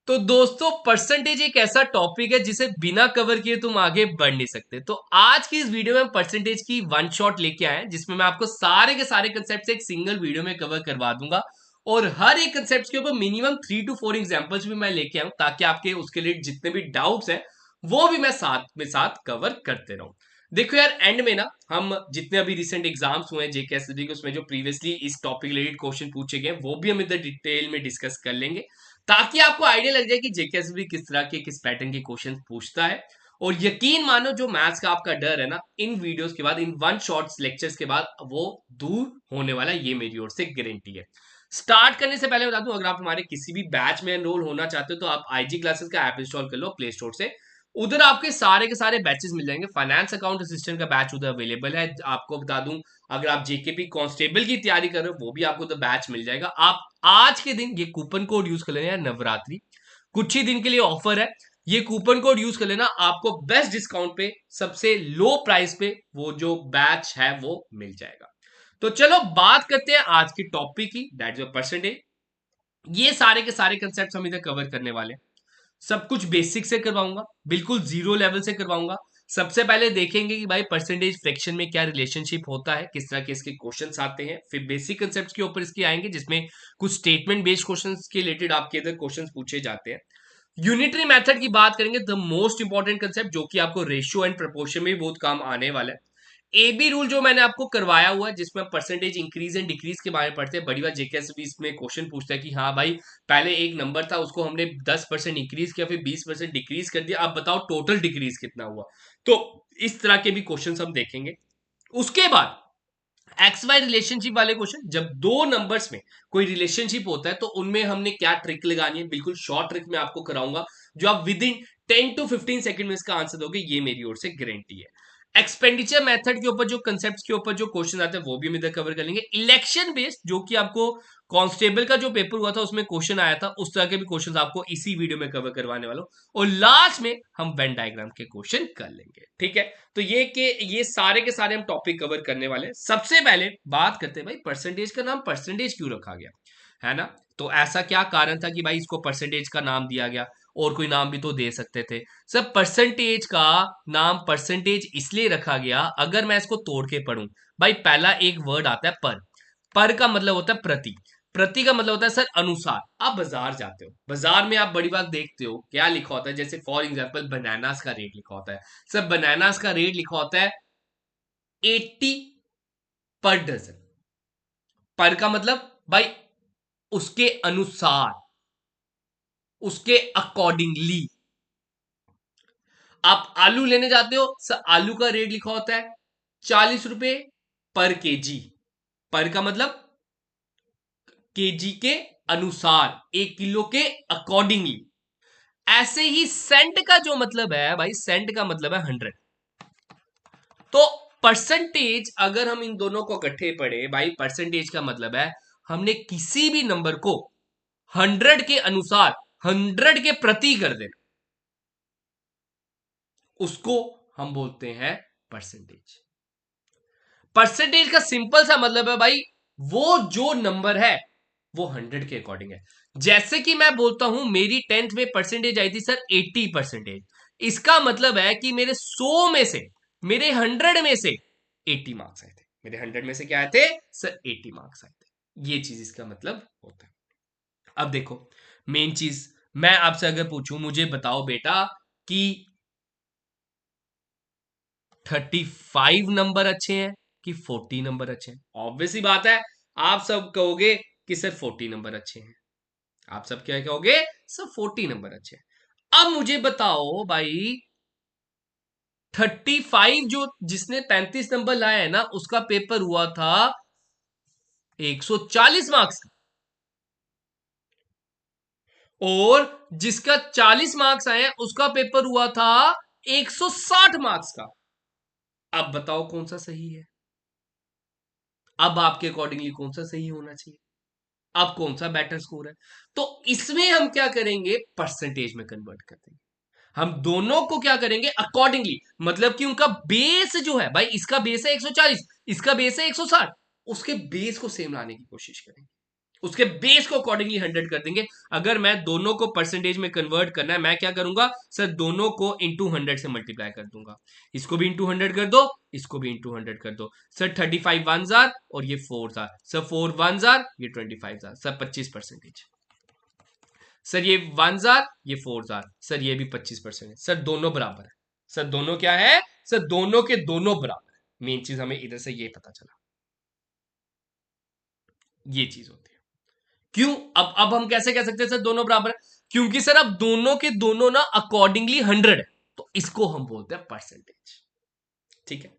तो दोस्तों परसेंटेज एक ऐसा टॉपिक है जिसे बिना कवर किए तुम आगे बढ़ नहीं सकते। तो आज की इस वीडियो में हम परसेंटेज की वन शॉट लेके आए हैं जिसमें मैं आपको सारे के सारे कंसेप्ट एक सिंगल वीडियो में कवर करवा दूंगा और हर एक कंसेप्ट के ऊपर मिनिमम 3 to 4 एग्जांपल्स भी मैं लेके आऊं ताकि आपके उसके लिए जितने भी डाउट्स हैं वो भी मैं साथ में साथ कवर करते रहूं। देखो यार एंड में ना हम जितने अभी रिसेंट एग्जाम्स हुए हैं जेकेएसएसबी के उसमें जो प्रीवियसली इस टॉपिक रिलेटेड क्वेश्चन पूछे गए वो भी हम इधर डिटेल में डिस्कस कर लेंगे ताकि आपको आइडिया लग जाए कि जेकेएसबी किस तरह के किस पैटर्न के क्वेश्चन पूछता है। और यकीन मानो जो मैथ्स का आपका डर है ना इन वीडियोस के बाद इन वन शॉर्ट्स लेक्चर्स के बाद वो दूर होने वाला ये मेरी ओर से गारंटी है। स्टार्ट करने से पहले बता दूं अगर आप हमारे किसी भी बैच में एनरोल होना चाहते हो तो आप आईजी क्लासेस का ऐप इंस्टॉल कर लो प्ले स्टोर से। उधर आपके सारे के सारे बैचेस मिल जाएंगे। फाइनेंस अकाउंट असिस्टेंट का बैच उधर अवेलेबल है। आपको बता दूं अगर आप जेकेपी कांस्टेबल की तैयारी कर रहे हो वो भी आपको तो बैच मिल जाएगा। आप आज के दिन ये कूपन कोड यूज कर लेना, नवरात्रि कुछ ही दिन के लिए ऑफर है। ये कूपन कोड यूज कर लेना, आपको बेस्ट डिस्काउंट पे सबसे लो प्राइस पे वो जो बैच है वो मिल जाएगा। तो चलो बात करते हैं आज की टॉपिक की, दैट इज परसेंटेज। ये सारे के सारे कंसेप्ट हम इधर कवर करने वाले हैं। सब कुछ बेसिक से करवाऊंगा, बिल्कुल जीरो लेवल से करवाऊंगा। सबसे पहले देखेंगे कि भाई परसेंटेज फ्रैक्शन में क्या रिलेशनशिप होता है, किस तरह के इसके क्वेश्चंस आते हैं। फिर बेसिक कंसेप्ट्स के ऊपर इसके आएंगे जिसमें कुछ स्टेटमेंट बेस्ड क्वेश्चंस के रिलेटेड आपके इधर क्वेश्चंस पूछे जाते हैं। यूनिटरी मेथड की बात करेंगे, द मोस्ट इंपॉर्टेंट कंसेप्ट जो कि आपको रेशियो एंड प्रपोर्शन में भी बहुत काम आने वाला है। एबी रूल जो मैंने आपको करवाया हुआ है जिसमें परसेंटेज इंक्रीज एंड डिक्रीज के बारे में पढ़ते हैं। बड़ी बार जेकेएस भी इसमें क्वेश्चन पूछता है कि हाँ भाई पहले एक नंबर था उसको हमने 10% इंक्रीज किया फिर 20% डिक्रीज कर दिया, अब बताओ टोटल डिक्रीज कितना हुआ। तो इस तरह के भी क्वेश्चन हम देखेंगे। उसके बाद एक्स वाई रिलेशनशिप वाले क्वेश्चन, जब दो नंबर्स में कोई रिलेशनशिप होता है तो उनमें हमने क्या ट्रिक लगानी है, बिल्कुल शॉर्ट ट्रिक में आपको कराऊंगा जो आप विद इन 10 to 15 सेकंड में इसका आंसर दोगे, ये मेरी ओर से गारंटी है। एक्सपेंडिचर मेथड के ऊपर जो कंसेप्ट के ऊपर जो क्वेश्चन आते हैं वो भी हम इधर कवर कर लेंगे। इलेक्शन बेस्ड जो कि आपको कांस्टेबल का जो पेपर हुआ था उसमें क्वेश्चन आया था उस तरह के भी क्वेश्चन आपको इसी वीडियो में कवर करवाने वाला हूं। और लास्ट में हम वेन डायग्राम के क्वेश्चन कर लेंगे, ठीक है। तो ये सारे के सारे हम टॉपिक कवर करने वाले हैं। सबसे पहले बात करते हैं भाई परसेंटेज का नाम परसेंटेज क्यों रखा गया है ना। तो ऐसा क्या कारण था कि भाई इसको परसेंटेज का नाम दिया गया, और कोई नाम भी तो दे सकते थे। सर परसेंटेज का नाम परसेंटेज इसलिए रखा गया, अगर मैं इसको तोड़ के पढ़ूं भाई पहला एक वर्ड आता है पर। पर का मतलब होता है प्रति, प्रति का मतलब होता है सर अनुसार। आप बाजार जाते हो, बाजार में आप बड़ी बात देखते हो क्या लिखा होता है, जैसे फॉर एग्जांपल बनानास का रेट लिखा होता है। सर बनानास का रेट लिखा होता है 80 पर डजन। पर का मतलब भाई उसके अनुसार, उसके अकॉर्डिंगली। आप आलू लेने जाते हो सर आलू का रेट लिखा होता है 40 रुपए पर केजी। पर का मतलब केजी के अनुसार, 1 किलो के अकॉर्डिंगली। ऐसे ही सेंट का जो मतलब है भाई, सेंट का मतलब है 100। तो परसेंटेज अगर हम इन दोनों को इकट्ठे पढ़े भाई, परसेंटेज का मतलब है हमने किसी भी नंबर को 100 के अनुसार, 100 के प्रति कर देना, उसको हम बोलते हैं परसेंटेज। परसेंटेज का सिंपल सा मतलब है भाई वो जो नंबर है वो 100 के अकॉर्डिंग है। जैसे कि मैं बोलता हूं मेरी 10th में परसेंटेज आई थी सर 80%। इसका मतलब है कि मेरे 100 में से, मेरे 100 में से 80 मार्क्स आए थे। मेरे 100 में से क्या आए थे सर 80 मार्क्स आए थे। ये चीज इसका मतलब होता है। अब देखो मेन चीज, मैं आपसे अगर पूछूं मुझे बताओ बेटा कि 35 नंबर अच्छे हैं कि 40 नंबर अच्छे हैं। ऑब्वियसली बात है आप सब कहोगे कि सर 40 नंबर अच्छे हैं। आप सब क्या कहोगे सर 40 नंबर अच्छे हैं। अब मुझे बताओ भाई 35 जो जिसने 35 नंबर लाया है ना उसका पेपर हुआ था 140 मार्क्स का, और जिसका 40 मार्क्स आए उसका पेपर हुआ था 160 मार्क्स का। अब बताओ कौन सा सही है। अब आपके अकॉर्डिंगली कौन सा सही होना चाहिए, अब कौन सा बेटर स्कोर है। तो इसमें हम क्या करेंगे परसेंटेज में कन्वर्ट कर देंगे। हम दोनों को क्या करेंगे अकॉर्डिंगली, मतलब कि उनका बेस जो है भाई, इसका बेस है 140, इसका बेस है 160, उसके बेस को सेम लाने की कोशिश करेंगे। उसके बेस को अकॉर्डिंगली 100 कर देंगे। अगर मैं दोनों को परसेंटेज में कन्वर्ट करना है, मैं क्या करूंगा सर, दोनों को इंटू 100 से मल्टीप्लाई कर दूंगा। इसको भी इंटू 100 कर दो, इसको भी इंटू 100 कर दो। सर 35 वन जार और ये 4 जार, सर 4 वन जार, ये 25 जार, सर 25%। सर ये वन जार, ये 4 जार, सर ये भी 25% है। सर दोनों बराबर है। सर दोनों क्या है सर, दोनों के दोनों बराबर है। मेन चीज हमें इधर से ये पता चला, ये चीज होती है। क्यों? अब हम कैसे कह सकते हैं सर दोनों बराबर है? क्योंकि सर अब दोनों के दोनों ना अकॉर्डिंगली 100 है, तो इसको हम बोलते हैं परसेंटेज। ठीक है,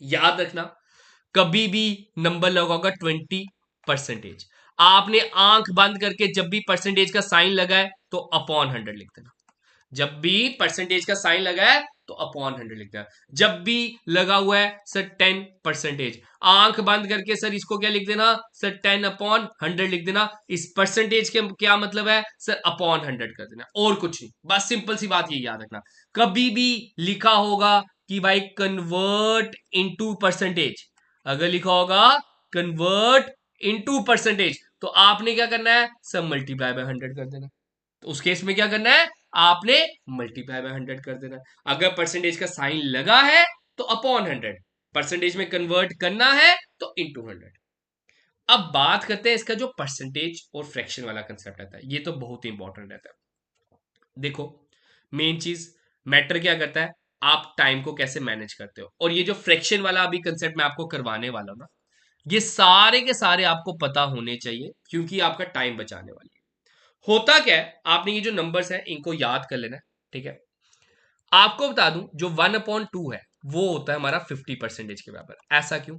याद रखना, कभी भी नंबर लगाओगा 20%, आपने आंख बंद करके जब भी परसेंटेज का साइन लगा है तो अपॉन 100 लिख देना। जब भी परसेंटेज का साइन लगा है तो अपॉन 100 लिख देना। जब भी लगा हुआ है सर 10%, आंख बंद करके सर इसको क्या लिख देना सर, 10 अपॉन 100 लिख देना। इस परसेंटेज के क्या मतलब है सर, अपॉन 100 कर देना, और कुछ नहीं। बस सिंपल सी बात ये याद रखना। कभी भी लिखा होगा कि भाई कन्वर्ट इनटू परसेंटेज, अगर लिखा होगा कन्वर्ट इनटू परसेंटेज, तो आपने क्या करना है सर, मल्टीप्लाई बाय 100 कर देना। तो उस केस में क्या करना है, आपने मल्टीप्लाई बाय 100 कर देना। अगर परसेंटेज का साइन लगा है तो अपॉन 100, परसेंटेज में कन्वर्ट करना है तो इनटू 100। अब बात करते हैं इसका जो परसेंटेज और फ्रैक्शन वाला कंसेप्ट रहता है, ये तो बहुत ही इंपॉर्टेंट रहता है। देखो, मेन चीज मैटर क्या करता है, आप टाइम को कैसे मैनेज करते हो। और ये जो फ्रैक्शन वाला अभी कंसेप्ट मैं आपको करवाने वाला हूं ना, ये सारे के सारे आपको पता होने चाहिए, क्योंकि आपका टाइम बचाने वाली है। होता क्या है, आपने ये जो नंबर्स हैं इनको याद कर लेना है। ठीक है, आपको बता दूं जो 1/2 है वो होता है हमारा 50% के बराबर। ऐसा क्यों?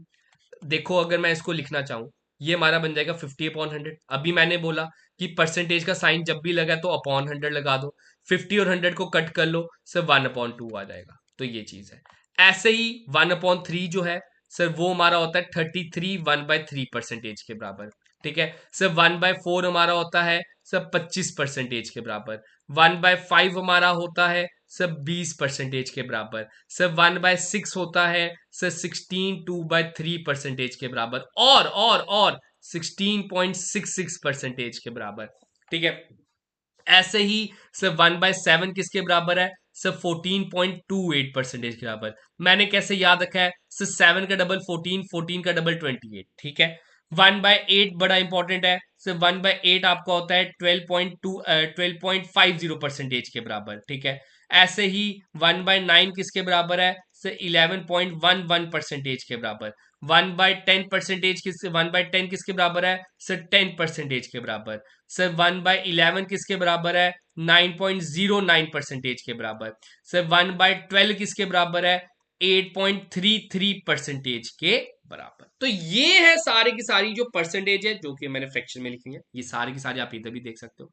देखो, अगर मैं इसको लिखना चाहूं, ये हमारा बन जाएगा 50/100। अभी मैंने बोला कि परसेंटेज का साइन जब भी लगा तो अपॉन 100 लगा दो, 50 और 100 को कट कर लो, सर 1/2 आ जाएगा। तो ये चीज है। ऐसे ही 1/3 जो है सर, वो हमारा होता है 33 1/3% के बराबर। ठीक है सर, 1/4 हमारा होता है सर 25% के बराबर। 1/5 हमारा होता है सर 20% के बराबर। सर 1/6 होता है सर 16 2/3% के बराबर, और 16.66% के बराबर। ठीक है, ऐसे ही सर 1/7 किसके बराबर है सर, 14.28% के बराबर। मैंने कैसे याद रखा है सर, 7 का डबल 14, 14 का डबल 28। ठीक है, 1/8 बड़ा इंपॉर्टेंट है सर, 1/8 आपका होता है 12.50% के बराबर। ठीक है, ऐसे ही 1/9 किसके बराबर है सर, 11.11% के बराबर। 1/10% किस 1/10 किसके बराबर है सर, 10% के बराबर। सर 1/11 किसके बराबर है, 9.09% के बराबर। सर 1/12 किसके बराबर है, 8.33% के बराबर। तो ये है सारी की सारी जो परसेंटेज है, जो कि मैंने फ्रैक्शन में लिखी है। ये सारी की सारी आप इधर भी देख सकते हो।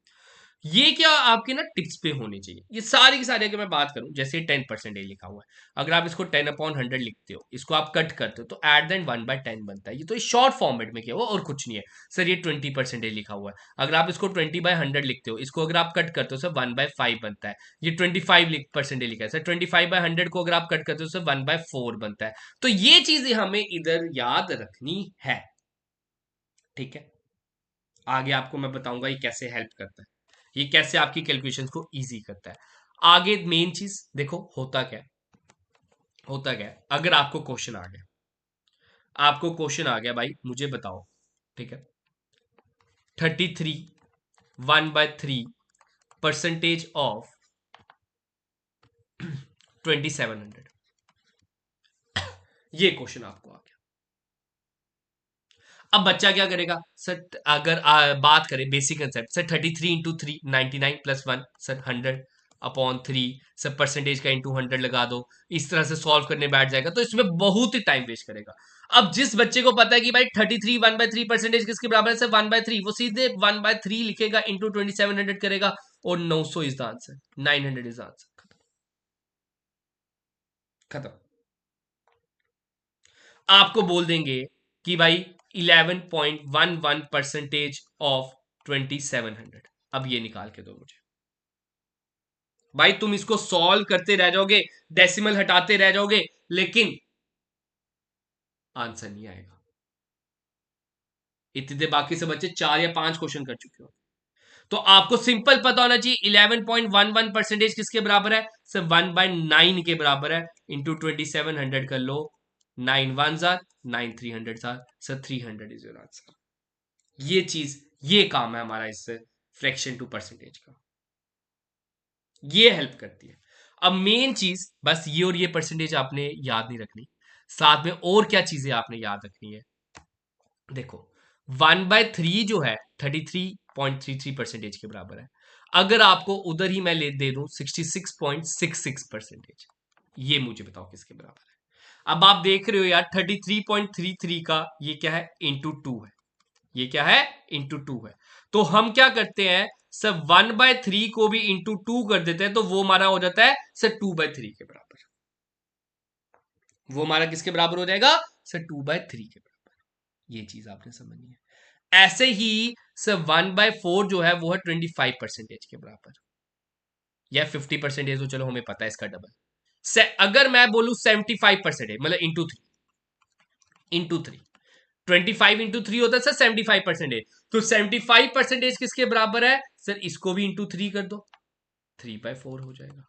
ये क्या आपके ना टिप्स पे होनी चाहिए, ये सारी की सारी। अगर मैं बात करूं, जैसे 10% लिखा हुआ है, अगर आप इसको 10/100 लिखते हो, इसको आप कट करते हो, तो एट द एंड 1/10 बनता है। ये तो शॉर्ट फॉर्मेट में किया हुआ और कुछ नहीं है। सर ये 20% लिखा हुआ है, अगर आप इसको 20/100 लिखते हो, इसको अगर आप कट करते हो सर 1/5 बनता है। ये 25% लिखा है सर, 25/100 को अगर आप कट करते हो सर 1/4 बनता है। तो ये चीज हमें इधर याद रखनी है। ठीक है, आगे आपको मैं बताऊंगा ये कैसे हेल्प करता है, ये कैसे आपकी कैलकुलेशन को इजी करता है। आगे मेन चीज देखो, होता क्या है, होता क्या है, अगर आपको क्वेश्चन आ गया, आपको क्वेश्चन आ गया भाई मुझे बताओ, ठीक है, 33 1/3% ऑफ 2700, ये क्वेश्चन आपको आ गया। अब बच्चा क्या करेगा सर, अगर बात करें basic concept sir, 33 into 3 99 plus 1 sir 100/3 sir, percentage का इंटू 100 लगा दो, इस तरह से सॉल्व करने बैठ जाएगा तो इसमें बहुत ही टाइम वेस्ट करेगा। अब जिस बच्चे को पता है कि भाई 33 1/3% किसके बराबर है सर, 1/3, वो सीधे 1/3 लिखेगा, इंटू 2700 करेगा, और 900 is the answer, 900 is the answer. खत्म। आपको बोल देंगे कि भाई 11.11% ऑफ 2700, अब ये निकाल के दो मुझे। भाई तुम इसको सॉल्व करते रह जाओगे, डेसिमल हटाते रह जाओगे, लेकिन आंसर नहीं आएगा। इतने देर बाकी से बच्चे 4 या 5 क्वेश्चन कर चुके हो। तो आपको सिंपल पता होना चाहिए 11.11% किसके बराबर है सर 1/9 के बराबर है इंटू 2700 कर लो 9 1 jar 9 300 jar sir 300 is your answer. ये चीज ये काम है हमारा इससे फ्रैक्शन टू परसेंटेज का, ये हेल्प करती है। अब मेन चीज बस ये और ये परसेंटेज आपने याद नहीं रखनी, साथ में और क्या चीजें आपने याद रखनी है। देखो 1/3 जो है 33.33% के बराबर है। अगर आपको उधर ही मैं ले दे दूं 66.66%, ये मुझे बताओ किसके बराबर है। अब आप देख रहे हो यार 33.33 का ये क्या है इंटू 2 है, ये क्या है इंटू 2 है। तो हम क्या करते हैं सर 1/3 को भी इंटू 2 कर देते हैं, तो वो हमारा हो जाता है सर 2/3 के बराबर। वो हमारा किसके बराबर हो जाएगा सर 2/3 के बराबर। ये चीज आपने समझनी है। ऐसे ही सर 1/4 जो है वो है 25% के बराबर, या 50% तो चलो हमें पता है इसका डबल। अगर मैं बोलूं 75% मतलब इंटू थ्री 25 इंटू 3 होता है सर 75%। तो 75% किसके बराबर है सर, इसको भी इंटू 3 कर दो 3/4 हो जाएगा,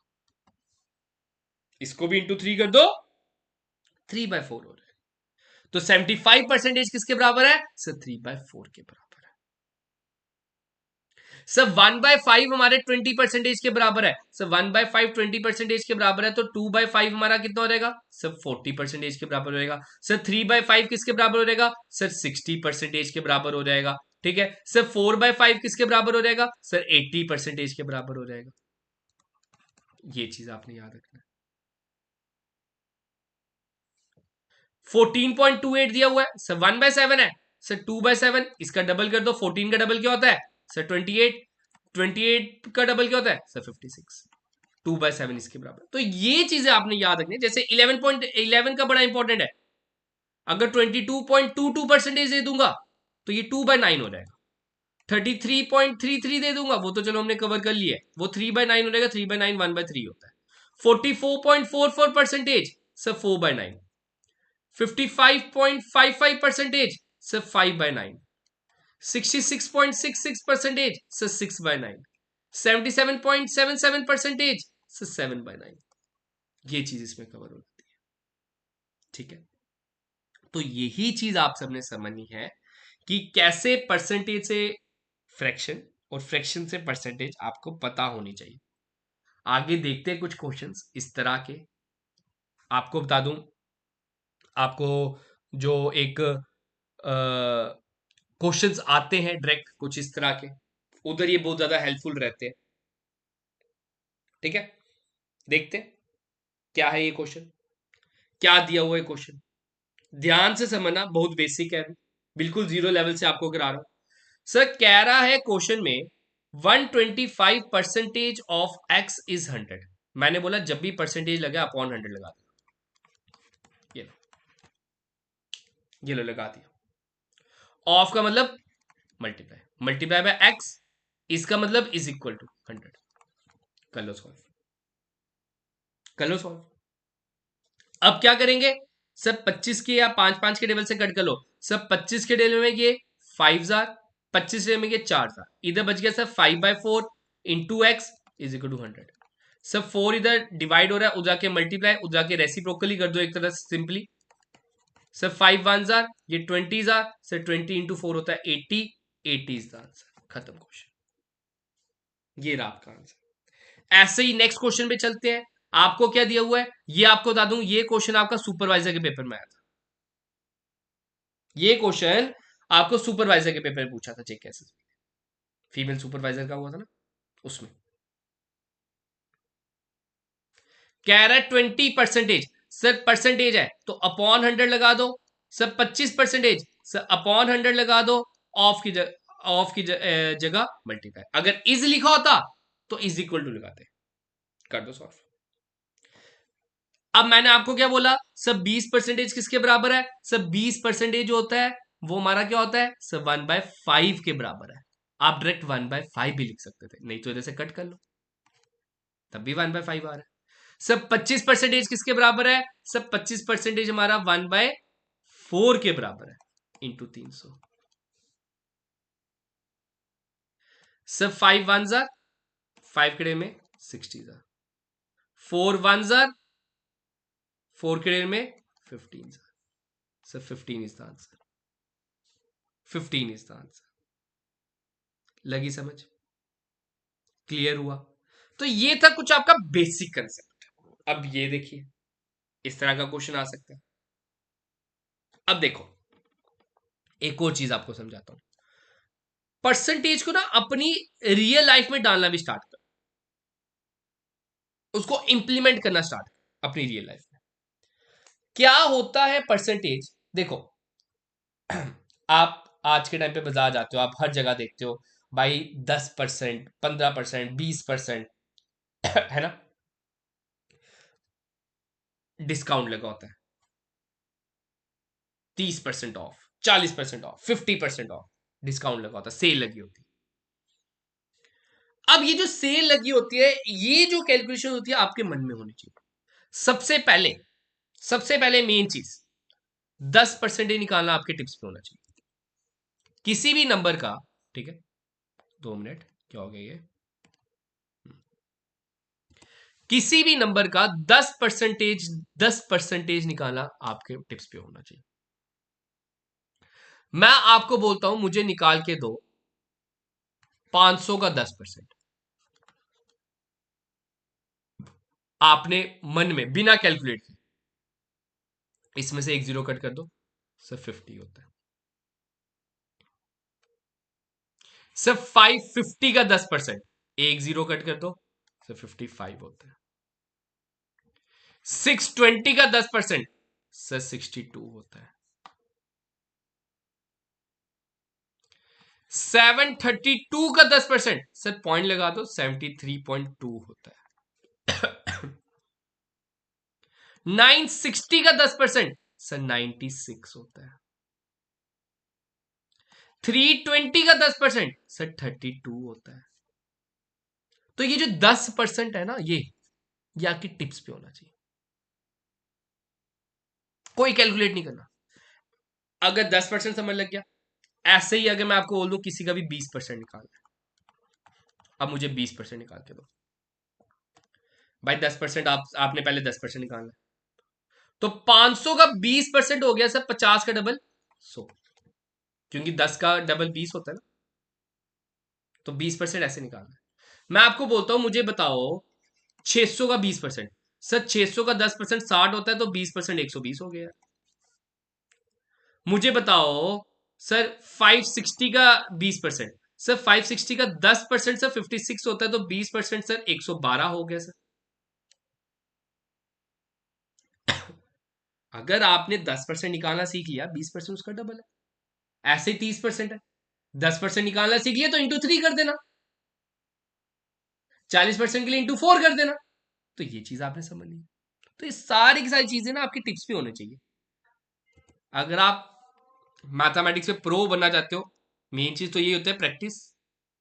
इसको भी इंटू 3 कर दो 3/4 हो जाएगा। तो 75% किसके बराबर है सर 3/4 के बराबर। सर 1/5 हमारे 20% के बराबर है, सर 1/5 20% के बराबर है, तो 2/5 हमारा कितना हो जाएगा सर 40% के बराबर हो जाएगा। सर 3/5 किसके बराबर हो जाएगा सर 60% के बराबर हो जाएगा। ठीक है सर 4/5 किसके बराबर हो जाएगा सर 80% के बराबर हो जाएगा। ये चीज आपने याद रखना है। 14.28 दिया हुआ है सर 1/7 है, सर 2/7 इसका डबल कर दो, 14 का डबल क्या होता है सर 28, 28 का डबल क्या होता है सर 56, 2/7 इसके बराबर। तो ये चीजें आपने याद रखनी है। जैसे 11.11 का बड़ा इंपॉर्टेंट है, अगर 22.22% दे दूंगा तो ये 2/9 हो जाएगा। 33.33 दे दूंगा वो तो चलो हमने कवर कर लिया है, वो 3/9 हो जाएगा, 3/9 1/3 होता है। 44.44% सर 4/9, 55.55% सर 5/9, 66.66% सर 6/9, 77.77% सर 7/9। ये चीज इसमें कवर हो जाती है। ठीक है, तो यही चीज आप सबने समझनी है कि कैसे परसेंटेज से फ्रैक्शन और फ्रैक्शन से परसेंटेज आपको पता होनी चाहिए। आगे देखते हैं कुछ क्वेश्चंस इस तरह के। आपको बता दूं, आपको जो एक क्वेश्चंस आते हैं डायरेक्ट कुछ इस तरह के, उधर ये बहुत ज्यादा हेल्पफुल रहते हैं। ठीक है, देखते हैं क्या है ये क्वेश्चन, क्या दिया हुआ है क्वेश्चन। ध्यान से समझना, बहुत बेसिक है, बिल्कुल जीरो लेवल से आपको करा रहा हूं। सर कह रहा है क्वेश्चन में 125% ऑफ एक्स इज 100। मैंने बोला जब भी परसेंटेज लगे अपॉन 100 लगा दो, ये लो लगा दिया। ऑफ का मतलब मल्टीप्लाई, मल्टीप्लाई बाय एक्स, इसका मतलब इज इक्वल टू 100। कर लो सॉल्व, कर लो सॉल्व। अब क्या करेंगे सर 25 के या 5 5 के टेबल से कट कर लो। सर 25 के टेबल में ये 5 जार, 25 में ये 4 जार, इधर बच गया sir 5/4 into X is equal to 100। Sir 4 इधर डिवाइड हो रहा है, उधर जाके मल्टीप्लाई, उधर जाके रेसिप्रोकली कर दो एक तरह से सिंपली। सर 5 1 जार, ये 20 जार, सर 20 इंटू 4 होता है 80, 80 इज द आंसर। खत्म क्वेश्चन, ये रहा आपका आंसर। ऐसे ही नेक्स्ट क्वेश्चन पे चलते हैं। आपको क्या दिया हुआ है ये आपको बता दूं, ये क्वेश्चन आपका सुपरवाइजर के पेपर में आया था। ये क्वेश्चन आपको सुपरवाइजर के पेपर में पूछा था, चेक कैसे फीमेल सुपरवाइजर का हुआ था ना, उसमें कह रहा है 20%। सर परसेंटेज है तो अपॉन 100 लगा दो। सर 25% सर अपॉन 100 लगा दो, ऑफ की जगह मल्टीप्लाई। अगर इज लिखा होता तो इज इक्वल टू लगाते। कर दो सॉल्व। अब मैंने आपको क्या बोला सब 20% किसके बराबर है सब 20% होता है वो हमारा क्या होता है सब 1/5 के बराबर है। आप डायरेक्ट 1/5 भी लिख सकते थे, नहीं तो इधर से कट कर लो तब भी 1/5 आ रहा है। सब 25% किसके बराबर है सब 25% हमारा 1/4 के बराबर है इंटू 300। सर 5 1 जार 5 कड़े में 60 जार, 4 1 जार 4 कड़े में 15 jar. Sir 15 is the answer, 15 is the answer. लगी समझ? क्लियर हुआ? तो ये था कुछ आपका बेसिक कंसेप्ट। अब ये देखिए, इस तरह का क्वेश्चन आ सकता है। अब देखो, एक और चीज आपको समझाता हूं। परसेंटेज को ना अपनी रियल लाइफ में डालना भी स्टार्ट कर, उसको इंप्लीमेंट करना स्टार्ट कर अपनी रियल लाइफ में। क्या होता है परसेंटेज? देखो, आप आज के टाइम पे बाजार जाते हो, आप हर जगह देखते हो भाई 10%, 15%, 20% है ना, डिस्काउंट लगा होता है। 30% ऑफ, 40% ऑफ, 50% ऑफ डिस्काउंट लगा होता है, सेल लगी होती है। अब ये जो सेल लगी होती है, ये जो कैलकुलेशन होती है आपके मन में होनी चाहिए। सबसे पहले मेन चीज 10% ही निकालना आपके टिप्स पे होना चाहिए, किसी भी नंबर का। ठीक है, 2 मिनट, क्या हो गया ये? किसी भी नंबर का 10% निकालना आपके टिप्स पे होना चाहिए। मैं आपको बोलता हूं, मुझे निकाल के दो 500 का 10%। आपने मन में बिना कैलकुलेट किए इसमें से एक जीरो कट कर दो, सर 50 होता है। सर 550 का 10%, एक जीरो कट कर दो, सर 55 होता है। 620 का 10%, सर 62 होता है। 732 का 10%, सर पॉइंट लगा दो, 73.2 होता है। 960 का 10%, सर 96 होता है। 320 का 10%, सर 32 होता है। तो ये जो 10% है ना, ये आपकी टिप्स पे होना चाहिए, कोई कैलकुलेट नहीं करना। अगर 10% समझ लग गया, ऐसे ही अगर मैं आपको बोल दूं किसी का भी 20% निकालना है, अब मुझे 20% निकाल के दो भाई। 10% आपने पहले 10% निकालना है, तो 500 का 20% हो गया सर 50 का डबल 100, क्योंकि 10 का डबल 20 होता है ना, तो 20% ऐसे निकालना है। मैं आपको बोलता हूं, मुझे बताओ 600 का 20%, सर 600 का 10% 60 होता है, तो 20% 120 हो गया। मुझे बताओ सर 560 का 20%, सर 560 का 10% सर 56 होता है, तो 20% सर 112 हो गया सर। अगर आपने 10% निकालना सीख लिया, 20% उसका डबल है। ऐसे ही 30% है, 10% निकालना सीख लिया तो इंटू 3 कर देना, 40% के लिए इंटू 4 कर देना। तो ये चीज आपने समझ ली। तो ये सारी की सारी चीजें ना आपकी टिप्स पे होनी चाहिए। अगर आप मैथमेटिक्स में प्रो बनना चाहते हो, मेन चीज तो ये होता है प्रैक्टिस,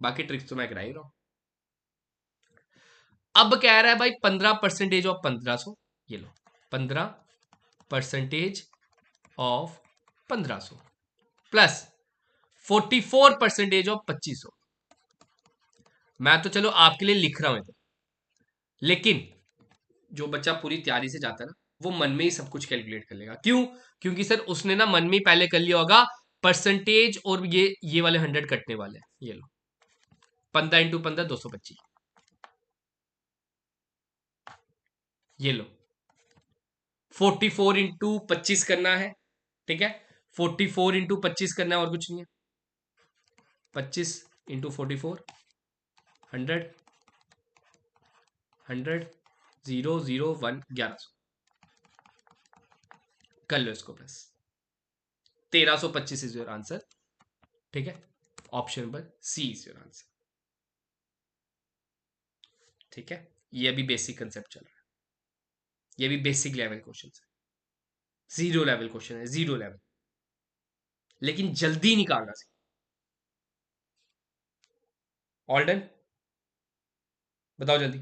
बाकी ट्रिक्स तो मैं करा ही रहा हूं। अब कह रहा है भाई 15% ऑफ 1500, ये लो 15% ऑफ 1500 प्लस 44% ऑफ 2500। मैं तो चलो आपके लिए लिख रहा हूं, लेकिन जो बच्चा पूरी तैयारी से जाता है ना, वो मन में ही सब कुछ कैलकुलेट कर लेगा। क्यों? क्योंकि सर उसने ना मन में ही पहले कर लिया होगा परसेंटेज, और ये वाले 100 कटने वाले हैं। ये लो 15 × 15 225, ये लो 44 × 25 करना है। ठीक है, 44 × 25 करना है, और कुछ नहीं है। 25 × 44 100 100 0 0 1 1100, कर लो इसको प्लस। 1325 is your answer. ठीक है, option number C is your answer. ठीक है, ये अभी बेसिक कंसेप्ट चल रहा है, ये भी बेसिक लेवल क्वेश्चन है, जीरो लेवल क्वेश्चन है, जीरो लेवल, लेकिन जल्दी निकालना सीखो। All done? बताओ जल्दी।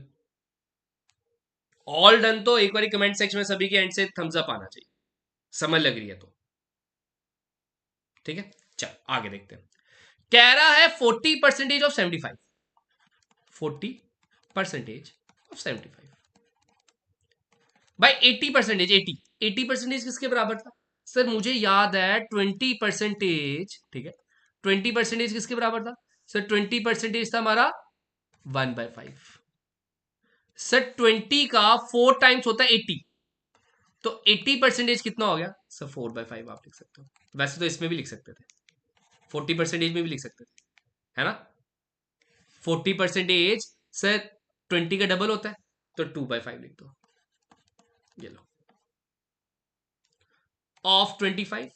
ऑल डन तो एक बार कमेंट सेक्शन में सभी के एंड से थम्स अप आना चाहिए, समझ लग रही है तो। ठीक है, चल आगे देखते हैं। कह रहा है 40% ऑफ 75, 40% ऑफ 75 बाई 80%। 80% किसके बराबर था सर? मुझे याद है 20%, ठीक है, 20% किसके बराबर था सर? 20% था हमारा 1/5। सर 20 का 4 टाइम्स होता है 80, तो 80% कितना हो गया सर? 4/5 आप लिख सकते हो। वैसे तो इसमें भी लिख सकते थे, 40% में भी लिख सकते थे, है ना? 40% सर 20 का डबल होता है, तो 2/5 लिख दो। ये लो, ऑफ 25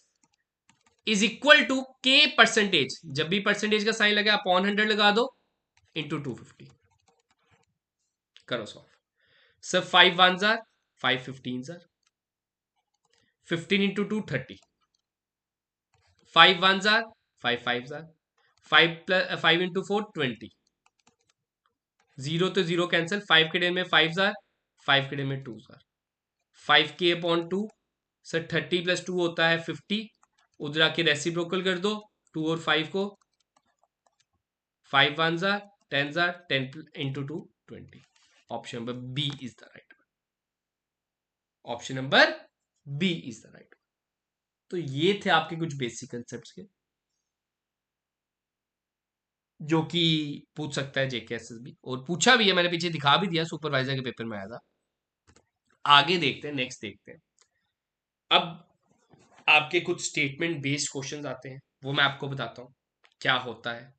इज इक्वल टू के परसेंटेज। जब भी परसेंटेज का साइन लगे अपॉन 100 लगा दो, इंटू 250। करो solve sir. 5 1 jar 5 15 jar 15 into 2 30। 5 1 jar 5 5 jar 5 into 4 20। 0 तो 0 कैंसिल, 5 के डे में 5 जार, 5 के डे में 2 jar, 5k upon 2 sir 30 plus 2 होता है 50। उधर आके रेसिप्रोकल कर दो 2 और 5 को। 5 1 जार 10 जार 10 इंटू 2 20। Option number B is the right one. Option number B is the right one. तो ये थे आपके कुछ बेसिक कंसेप्ट के, जो कि पूछ सकता है जेकेएसएसबी, और पूछा भी है, मैंने पीछे दिखा भी दिया, सुपरवाइजर के पेपर में आया था। आगे देखते हैं, नेक्स्ट देखते हैं। अब आपके कुछ स्टेटमेंट बेस्ड क्वेश्चंस आते हैं, वो मैं आपको बताता हूं क्या होता है,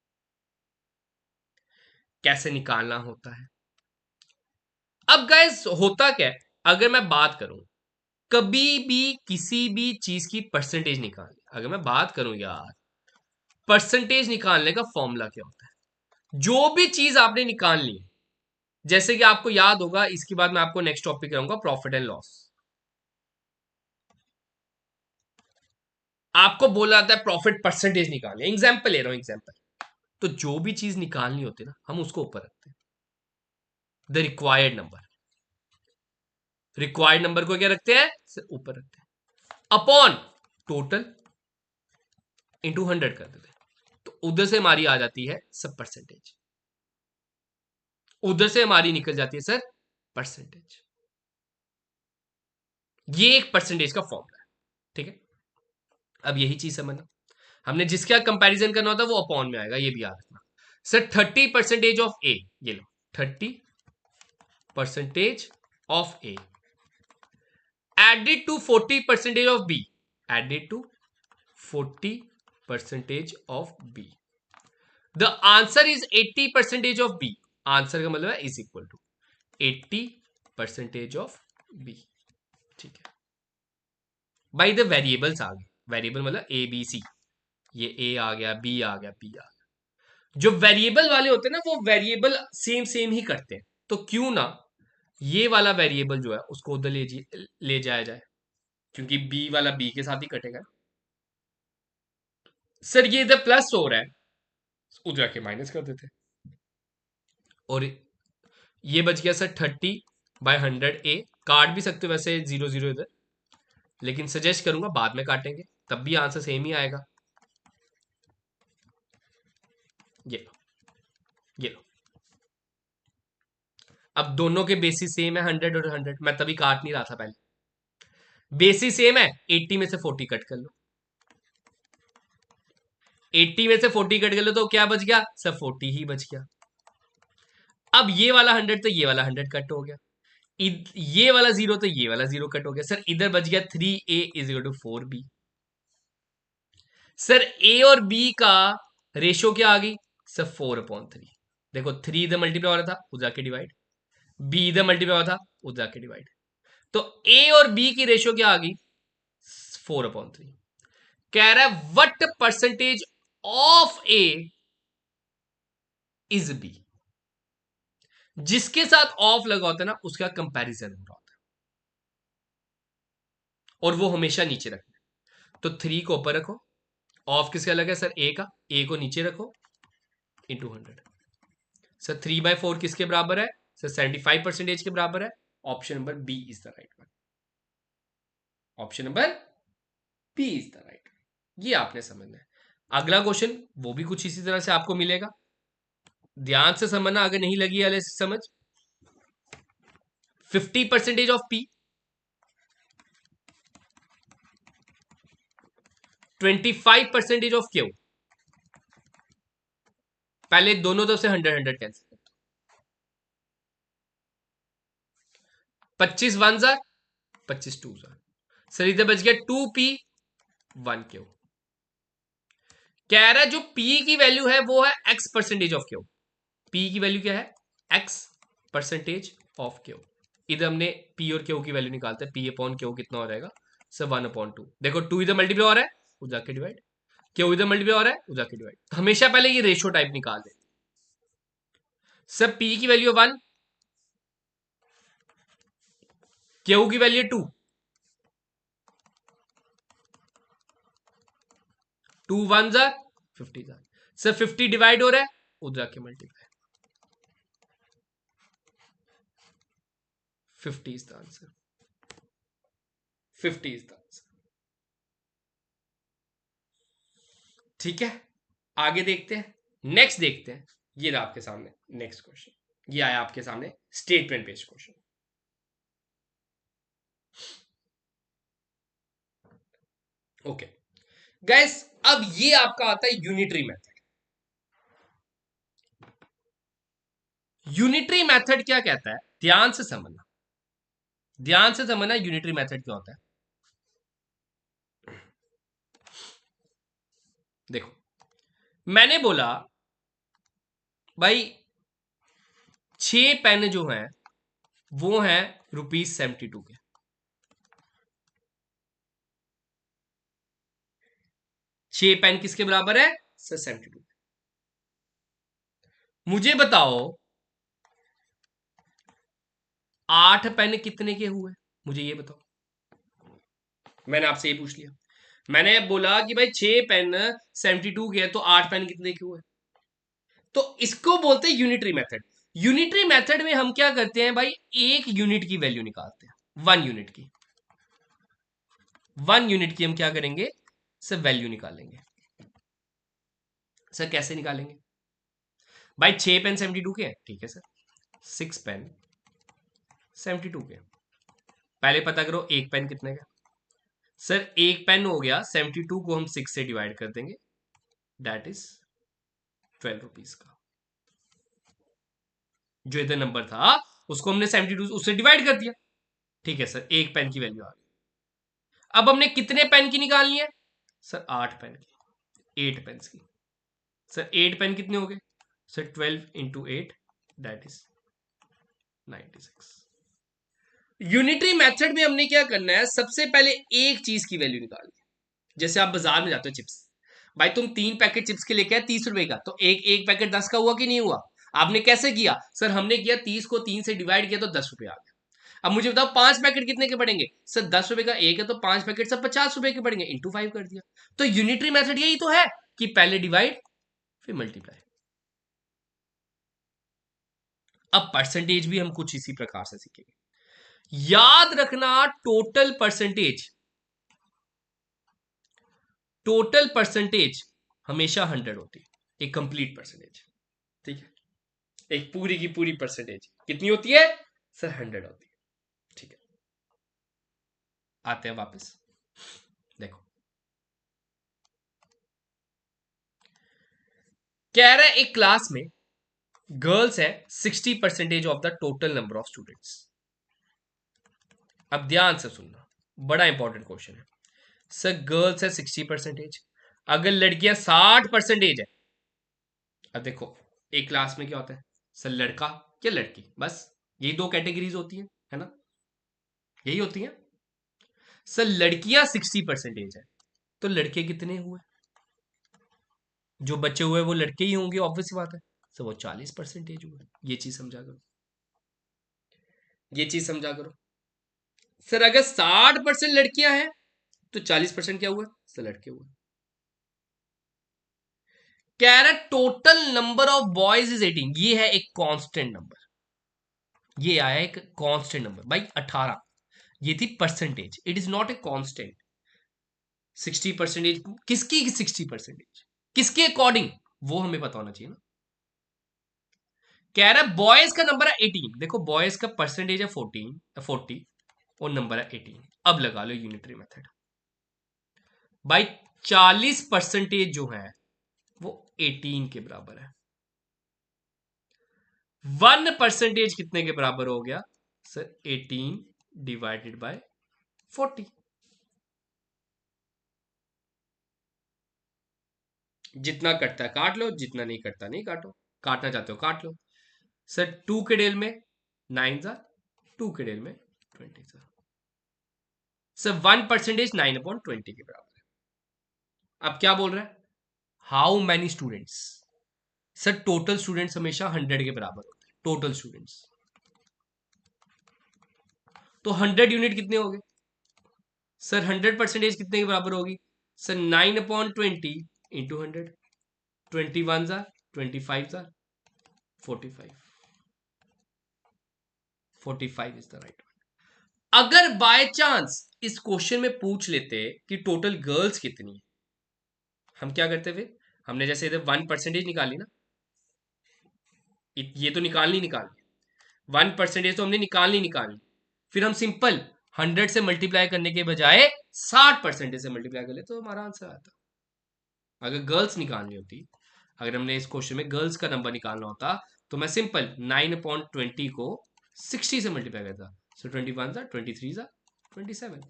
कैसे निकालना होता है। अब गाइस होता क्या है, अगर मैं बात करूं कभी भी किसी भी चीज की परसेंटेज निकालनी, अगर मैं बात करूं यार परसेंटेज निकालने का फॉर्मूला क्या होता है, जो भी चीज आपने निकालनी है, जैसे कि आपको याद होगा, इसके बाद मैं आपको नेक्स्ट टॉपिक कराऊंगा प्रॉफिट एंड लॉस। आपको बोला जाता है प्रॉफिट परसेंटेज निकालने, एग्जाम्पल ले रहा हूं एग्जाम्पल। तो जो भी चीज निकालनी होती है ना, हम उसको ऊपर रखते हैं, the required number. Required number को क्या रखते हैं ऊपर रखते हैं, अपॉन टोटल इंटू 100 कर देते हैं। तो उधर से हमारी आ जाती है सब परसेंटेज, उधर से हमारी निकल जाती है सर परसेंटेज। ये एक परसेंटेज का फॉर्मूला है, ठीक है। अब यही चीज समझना, हमने जिसका कंपैरिजन करना होता है वो अपॉन में आएगा, ये भी याद रखना। सर 30% ऑफ ए, ये लो 30% of A added to 40% of B, added to 40% of B. The answer is 80% of B. Answer का मतलब है is equal to 80% of B, ठीक है। बाई द वेरिएबल्स आ गए, वेरिएबल मतलब ए बी सी, ये ए आ गया, बी आ गया, बी आ गया। जो वेरिएबल वाले होते हैं ना, वो वेरिएबल सेम सेम ही करते हैं, तो क्यों ना ये वाला वेरिएबल जो है उसको उधर ले जाया जाए, क्योंकि बी वाला बी के साथ ही कटेगा। सर ये इधर प्लस हो रहा है, उधर आके माइनस कर देते, और ये बच गया सर 30/100 ए। काट भी सकते हो वैसे 0 0 इधर, लेकिन सजेस्ट करूंगा बाद में काटेंगे, तब भी आंसर सेम ही आएगा। ये लो, ये लो। अब दोनों के बेसिस सेम है 100 और 100, मैं तभी काट नहीं रहा था पहले। बेसिस सेम है, 80 में से 40 कट कर लो, 80 में से 40 कट कर लो तो क्या बच गया सर? 40 ही बच गया। अब ये वाला 100 तो ये वाला 100 कट हो गया, ये वाला 0 तो ये वाला 0 कट हो गया। सर इधर बच गया 3a is equal to 4b। Sir a और बी का रेशो क्या आ गई सर? 4/3। देखो 3 इधर मल्टीप्लाई हो रहा था, उधर जाके डिवाइड, बी इधर मल्टीप्लाई हो रहा था, उधर जाके डिवाइड, तो ए और बी की रेशो क्या आ गई? 4/3। कह रहा है what percentage of A is B. जिसके साथ ऑफ लगा होता है ना, उसका कंपैरिजन हो रहा होता है, और वो हमेशा नीचे रखना है। तो 3 को ऊपर रखो, ऑफ किसका लगा है सर? ए का, ए को नीचे रखो इंटू 100। सर 3/4 किसके बराबर है सर? 75% के बराबर है। Option number B is the right one. Option number B is the right one. ये आपने समझना है। अगला क्वेश्चन वो भी कुछ इसी तरह से आपको मिलेगा, ध्यान से समझना, अगर नहीं लगी वाले समझ। 50% ऑफ पी, 25% ऑफ क्यू। पहले दोनों तरफ से 100 कैंसिल। 25 वन जार, 25 टू जार। सर इधर बच गया 2p 1q। कह रहा है जो p की वैल्यू है वो है x% ऑफ क्यू। p की वैल्यू क्या है? x% of Q. इधर हमने p और q की वैल्यू निकालते हैं। p अपॉन क्यू कितना हो जाएगा सर? 1/2। देखो 2 इधर मल्टीप्लाई हो रहा है, उधर जाके डिवाइड। क्यू इधर मल्टीप्लाई हो रहा है, उधर जाके डिवाइड। हमेशा पहले ये रेशियो टाइप निकाल दे। सर p की वैल्यू 1, क्यू की value 2, 2 one jar 50 jar. Sir 50 divide हो रहा है, उधर जाके multiply. 50 is the answer. 50 is the answer. ठीक है, आगे देखते हैं। नेक्स्ट देखते हैं। ये रहा आपके सामने नेक्स्ट क्वेश्चन। ये आया आपके सामने statement based question. Okay guys, अब ये आपका आता है यूनिटरी मेथड। यूनिटरी मेथड क्या कहता है? ध्यान से समझना, ध्यान से समझना यूनिटरी मेथड क्या होता है। देखो, मैंने बोला भाई 6 पेन जो हैं वो हैं ₹72 के। 6 पेन किसके बराबर है सर? 72। मुझे बताओ 8 पेन कितने के हुए? मुझे ये बताओ। मैंने आपसे ये पूछ लिया। मैंने बोला कि भाई 6 पेन 72 के है, तो 8 पेन कितने के हुए? तो इसको बोलते हैं यूनिटरी मेथड। यूनिटरी मेथड में हम क्या करते हैं भाई, एक यूनिट की वैल्यू निकालते हैं। 1 यूनिट की, 1 यूनिट की हम क्या करेंगे सर? वैल्यू निकालेंगे। सर कैसे निकालेंगे? भाई 6 पेन 72 के हैं, ठीक है सर। 6 पेन 72 के, पहले पता करो एक पेन कितने का। सर एक पेन हो गया 72 को हम 6 से डिवाइड कर देंगे, दैट इज ₹12 का। जो इधर नंबर था उसको हमने 72 उससे डिवाइड कर दिया। ठीक है सर, एक पेन की वैल्यू आ गई। अब हमने कितने पेन की निकालनी है सर? 8 पेन की, 8 पेन की। सर 8 पेन कितने हो गए sir? 12 × 8 that is 96। Unitary method में हमने क्या करना है, सबसे पहले एक चीज की वैल्यू निकालनी है। जैसे आप बाजार में जाते हो चिप्स, भाई तुम 3 पैकेट चिप्स के लेके आए ₹30 का, तो एक एक पैकेट 10 का हुआ कि नहीं हुआ? आपने कैसे किया सर? हमने किया 30 को 3 से डिवाइड किया तो ₹10 आ गया। अब मुझे बताओ 5 पैकेट कितने के पड़ेंगे सर? ₹10 का एक है तो 5 पैकेट सब ₹50 के पड़ेंगे, इंटू 5 कर दिया। तो यूनिटरी मेथड यही तो है कि पहले डिवाइड फिर मल्टीप्लाई। अब परसेंटेज भी हम कुछ इसी प्रकार से सीखेंगे। याद रखना टोटल परसेंटेज, टोटल परसेंटेज हमेशा 100 होती है, एक कंप्लीट परसेंटेज। ठीक है, एक पूरी की पूरी परसेंटेज कितनी होती है सर? 100 होती है। ठीक है, आते हैं वापस। देखो कह रहा है एक क्लास में गर्ल्स है 60% of the total number of students. अब ध्यान से सुनना, बड़ा इंपॉर्टेंट क्वेश्चन है। सर गर्ल्स है 60%, अगर लड़कियां 60% है। अब देखो एक क्लास में क्या होता है सर? लड़का या लड़की, बस यही दो कैटेगरीज होती है ना, यही होती है। सर लड़कियां 60% है, तो लड़के कितने हुए? जो बच्चे हुए वो लड़के ही होंगे, ऑब्वियस बात है। सर वो 40% हुए। ये चीज समझा करो, ये चीज समझा करो। सर अगर 60% लड़कियां हैं तो 40% क्या हुआ सर? लड़के हुए। कह रहा total number of boys is 18। ये है एक कांस्टेंट नंबर, ये आया एक कांस्टेंट नंबर भाई 18। ये थी percentage, it is not a constant. 60%, किसकी 60%, किसके अकॉर्डिंग, वो हमें पता होना चाहिए ना। कह रहा है बॉयज का नंबर है 18। देखो बॉयज का परसेंटेज है 40 और नंबर है 18। अब लगा लो यूनिटरी मेथड। भाई 40% जो है वो 18 के बराबर है। 1% कितने के बराबर हो गया सर? 18 divided by 40। जितना कटता है काट लो, जितना नहीं कटता नहीं काटो। काटना चाहते हो काट लो। सर 2 के डेल में 9 जार, 2 के डेल में 20 जार। सर 1% 9/20 के बराबर है। अब क्या बोल रहा है? How many students? Sir total students हमेशा 100 के बराबर होते हैं। टोटल स्टूडेंट्स तो 100 यूनिट कितने हो गए सर? 100% कितने के बराबर होगी sir? 9/20 into 100। 21 jar, 25 jar, 45। 45 is the right. अगर बाय चांस इस क्वेश्चन में पूछ लेते कि टोटल गर्ल्स कितनी है, हम क्या करते फिर? हमने जैसे इधर 1% निकाली ना, ये तो निकालनी 1% तो हमने निकालनी। फिर हम सिंपल 100 से मल्टीप्लाई करने के बजाय 60% से मल्टीप्लाई कर ले तो हमारा आंसर आता। अगर गर्ल्स निकालनी होती, अगर हमने इस क्वेश्चन में गर्ल्स का नंबर निकालना होता, तो मैं सिंपल 9/20 को 60 से मल्टीप्लाई करता। सो 21 सा 23 सा 27।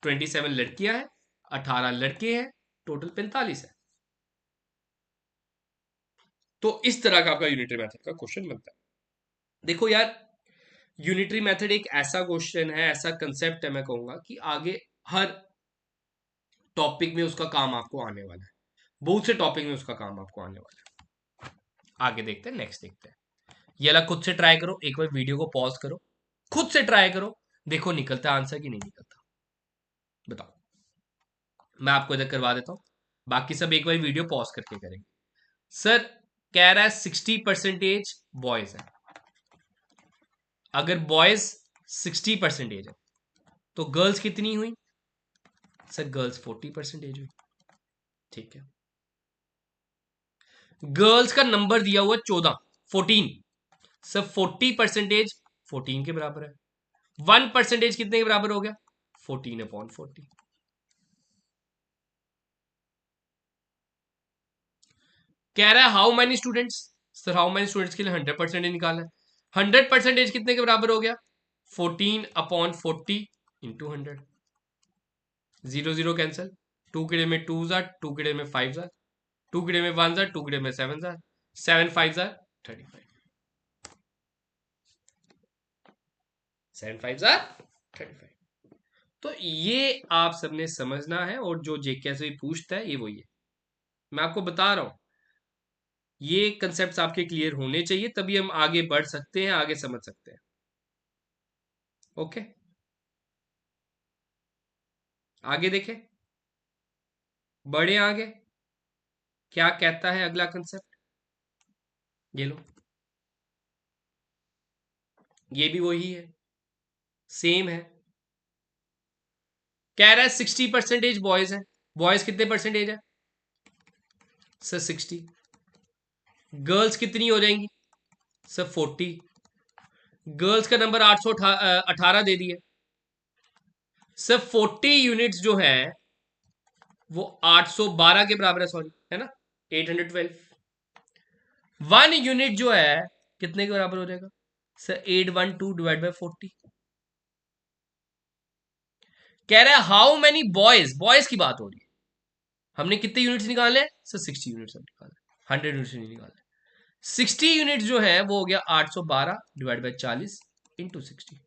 27 लड़कियां हैं, 18 लड़के हैं, टोटल 45 है। तो इस तरह का आपका यूनिटरी मेथड का क्वेश्चन बनता है। देखो यार, यूनिटरी मेथड एक ऐसा क्वेश्चन है, ऐसा कंसेप्ट है, मैं कहूंगा कि आगे हर टॉपिक में उसका काम आपको आने वाला है। बहुत से टॉपिक में उसका काम आपको आने वाला है। आगे देखते हैं, नेक्स्ट देखते हैं। ये वाला खुद से ट्राई करो, एक बार वीडियो को पॉज करो, खुद से ट्राई करो, देखो निकलता आंसर कि नहीं निकलता। बताओ, मैं आपको इधर करवा देता हूं, बाकी सब एक बार वीडियो पॉज करके करेंगे। सर कह रहा है 60% बॉयज है। अगर बॉयज 60% है तो गर्ल्स कितनी हुई सर? गर्ल्स 40% हुई। ठीक है, गर्ल्स का नंबर दिया हुआ 14, 14। सर 40% 14 के बराबर है। 1% कितने के बराबर हो गया? 14/40। कह रहा है how many students? Sir how many students के लिए 100% निकालना है। 100% कितने के बराबर हो गया? 14/40 इंटू 100। 0 0 कैंसिल। 2 किड़े में 2 जार, 2 किड़े में 5 जार, 2 किड़े में 1 जार, 2 किड़े में 7 जार, 7 5 जार 35। 7 5 जार 35। तो ये आप सबने समझना है, और जो जेके से भी पूछता है ये वही है। मैं आपको बता रहा हूं, ये कंसेप्ट आपके क्लियर होने चाहिए, तभी हम आगे बढ़ सकते हैं, आगे समझ सकते हैं। ओके, आगे देखें, बढ़े आगे। क्या कहता है अगला कंसेप्ट? ये लो, ये भी वही है, सेम है। कह रहा है 60% बॉयज है। बॉयज कितने परसेंटेज है सर? 60। गर्ल्स कितनी हो जाएंगी सर? 40। गर्ल्स का नंबर 818 दे दिए सर। 40 यूनिट्स जो है वो 812 के बराबर है, सॉरी, है ना, 812। 1 यूनिट जो है कितने के बराबर हो जाएगा सर? 812 divide by 40। कह रहा है हाउ मेनी बॉयज, बॉयज की बात हो रही है। हमने कितने यूनिट्स निकाले सर? 60 यूनिट्स निकाले, 100 यूनिट्स नहीं निकाले। 60 यूनिट जो है वो हो गया 812 डिवाइड बाय 40 इंटू 60।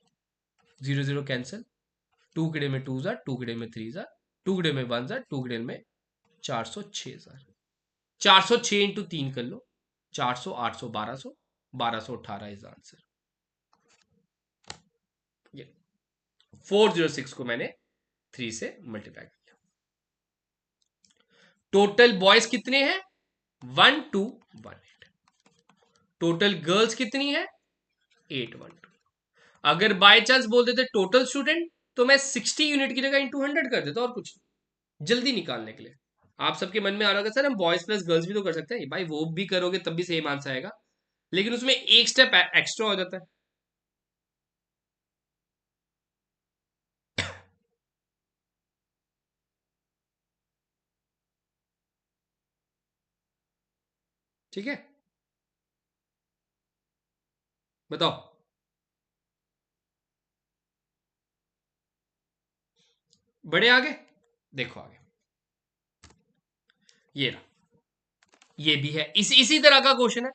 0 0 कैंसिल। 2 किड़े में 2 जार, 2 किड़े में 3 जार, 2 किड़े में 1 जार, 2 किड़े में 406 जार। 406 इंटू 3 कर लो, 400, 800, 1200, 1218 इज आंसर। ये 406 को मैंने 3 से मल्टीप्लाई किया। टोटल बॉयज कितने हैं? 1218। टोटल गर्ल्स कितनी है? 812। अगर बाय चांस बोल देते टोटल स्टूडेंट, तो मैं 60 यूनिट की जगह इंटू 100 कर देता, और कुछ जल्दी निकालने के लिए। आप सबके मन में आ रहा होगा सर हम बॉयज प्लस गर्ल्स भी तो कर सकते हैं। भाई वो भी करोगे तब भी सेम आंसर आएगा, लेकिन उसमें एक स्टेप एक्स्ट्रा हो जाता है। ठीक है, बताओ। बड़े आगे, देखो आगे, ये रहा, ये भी है, इसी तरह का क्वेश्चन है।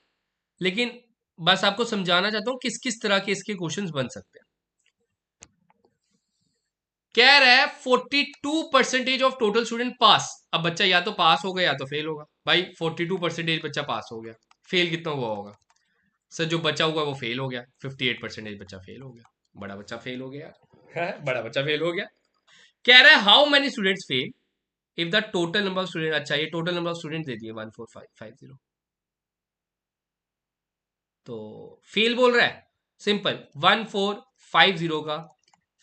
लेकिन बस आपको समझाना चाहता हूं किस किस तरह के इसके क्वेश्चंस बन सकते हैं। कह रहा है 42% ऑफ टोटल स्टूडेंट पास। अब बच्चा या तो पास होगा या तो फेल होगा। भाई 42% बच्चा पास हो गया, फेल कितना हुआ होगा? सर जो बचा हुआ वो फेल हो गया, 58% बच्चा फेल हो गया। बड़ा बच्चा फेल हो गया बड़ा बच्चा फेल हो गया। कह रहा है how many students fail if the total number of student, अच्छा ये total number of student they दिए 14550। तो फेल बोल रहा है, सिंपल 1450 का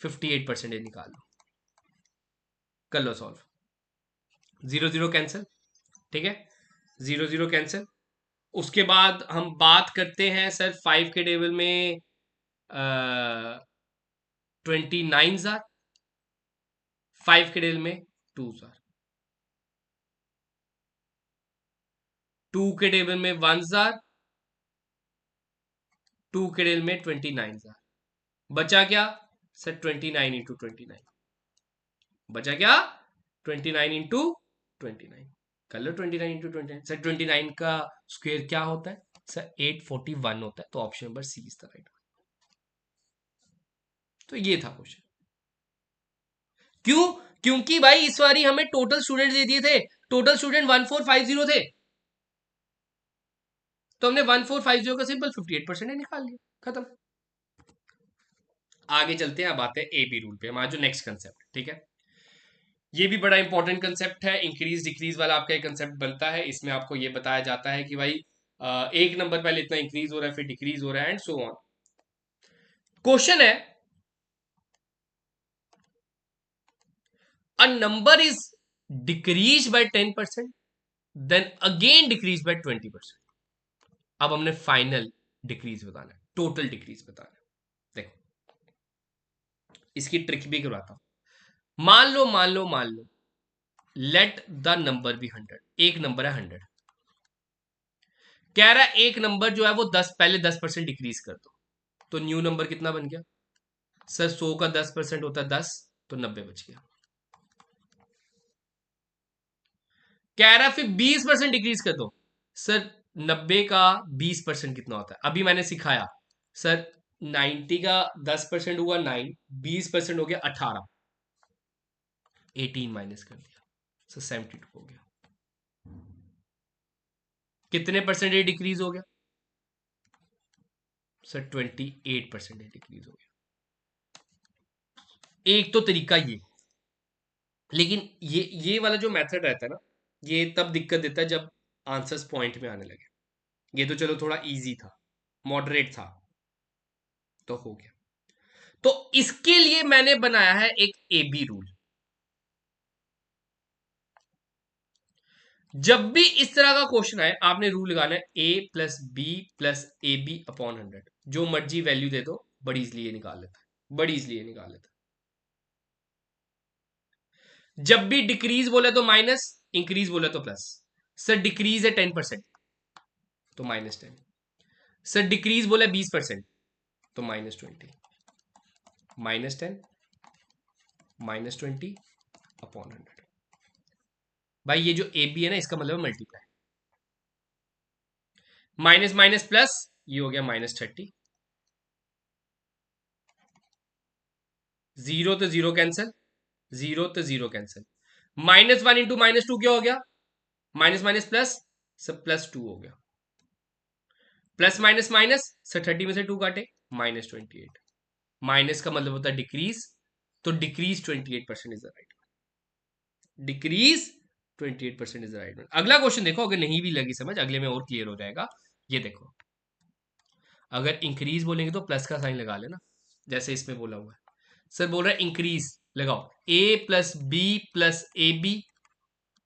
58% निकाल लो, कर लो सॉल्व। 0 0 कैंसिल, ठीक है, 0 0 कैंसिल। उसके बाद हम बात करते हैं सर 5 के टेबल में 29 जार, 5 के टेबल में 2 जार, 2 के टेबल में 1 जार, 2 के टेबल में 29 जार। बचा क्या सर? 29 × 29। बचा क्या? 29 × 29। कर लो 29 × 29। सर 29 का स्क्वायर क्या होता है? सर 841 होता है। तो option number C is the right. तो ये था क्वेश्चन। क्यों? क्योंकि भाई इस बारी हमें टोटल स्टूडेंट दे दिए थे, टोटल स्टूडेंट 1450 थे, तो हमने 1450 का सिंपल 58% निकाल लिया, खत्म। आगे चलते हैं, अब आते हैं ए बी रूल पे, हमारा जो नेक्स्ट कंसेप्ट, ठीक है। ये भी बड़ा इंपॉर्टेंट कंसेप्ट है, इंक्रीज डिक्रीज वाला आपका एक कंसेप्ट बनता है। इसमें आपको ये बताया जाता है कि भाई एक नंबर पहले इतना इंक्रीज हो रहा है, फिर डिक्रीज हो रहा है, एंड सो ऑन। क्वेश्चन है, a number is decrease by 10%, then again decrease by 20%। अब हमने फाइनल डिक्रीज बताना है, टोटल डिक्रीज बताना है। देखो इसकी ट्रिक भी करवाता हूं। मान लो लेट द नंबर बी 100, एक नंबर है 100। कह रहा है एक नंबर जो है वो 10, पहले 10% डिक्रीज कर दो, तो न्यू नंबर कितना बन गया? सर 100 का 10% होता है 10, तो 90 बच गया। कह रहा है फिर 20% डिक्रीज कर दो। सर 90 का 20% कितना होता है? अभी मैंने सिखाया सर, 90 का 10% हुआ 9, 20% हो गया 18, 18 माइनस कर दिया, सर 72 हो गया। कितने परसेंटेज डिक्रीज हो गया? सर 28% डिक्रीज हो गया। एक तो तरीका ये, लेकिन ये वाला जो मेथड रहता है ना, ये तब दिक्कत देता है जब आंसर्स पॉइंट में आने लगे। ये तो चलो थोड़ा इजी था, मॉडरेट था, तो हो गया। तो इसके लिए मैंने बनाया है एक ए बी रूल। जब भी इस तरह का क्वेश्चन आए, आपने रूल लगाना है a plus b plus a b upon 100। जो मर्जी वैल्यू दे दो, बड़ी इसलिए निकाल लेता है, बड़ी इसलिए निकाल लेता है। जब भी डिक्रीज बोले तो माइनस, इंक्रीज बोले तो प्लस। सर डिक्रीज है 10%, तो -10। सर डिक्रीज बोले 20%, तो -20, -10 -20 अपॉन 100। भाई ये जो ए बी है ना, इसका मतलब मल्टीप्लाई, माइनस माइनस प्लस, ये हो गया -30, 0 तो 0 कैंसिल, 0 तो 0 कैंसिल, -1 इंटू -2 क्या हो गया? माइनस माइनस प्लस, सब +2 हो गया, प्लस माइनस माइनस, सर 30 में से 2 काटे, -28। माइनस का मतलब होता है डिक्रीज, तो decrease 28% is the right, decrease 28% is the right. अगला क्वेश्चन देखो, अगर नहीं भी लगी समझ, अगले में और क्लियर हो जाएगा। ये देखो, अगर इंक्रीज बोलेंगे तो प्लस का साइन लगा लेना, जैसे इसमें बोला हुआ है। सर बोल रहा है इंक्रीज, लगाओ a plus b plus a b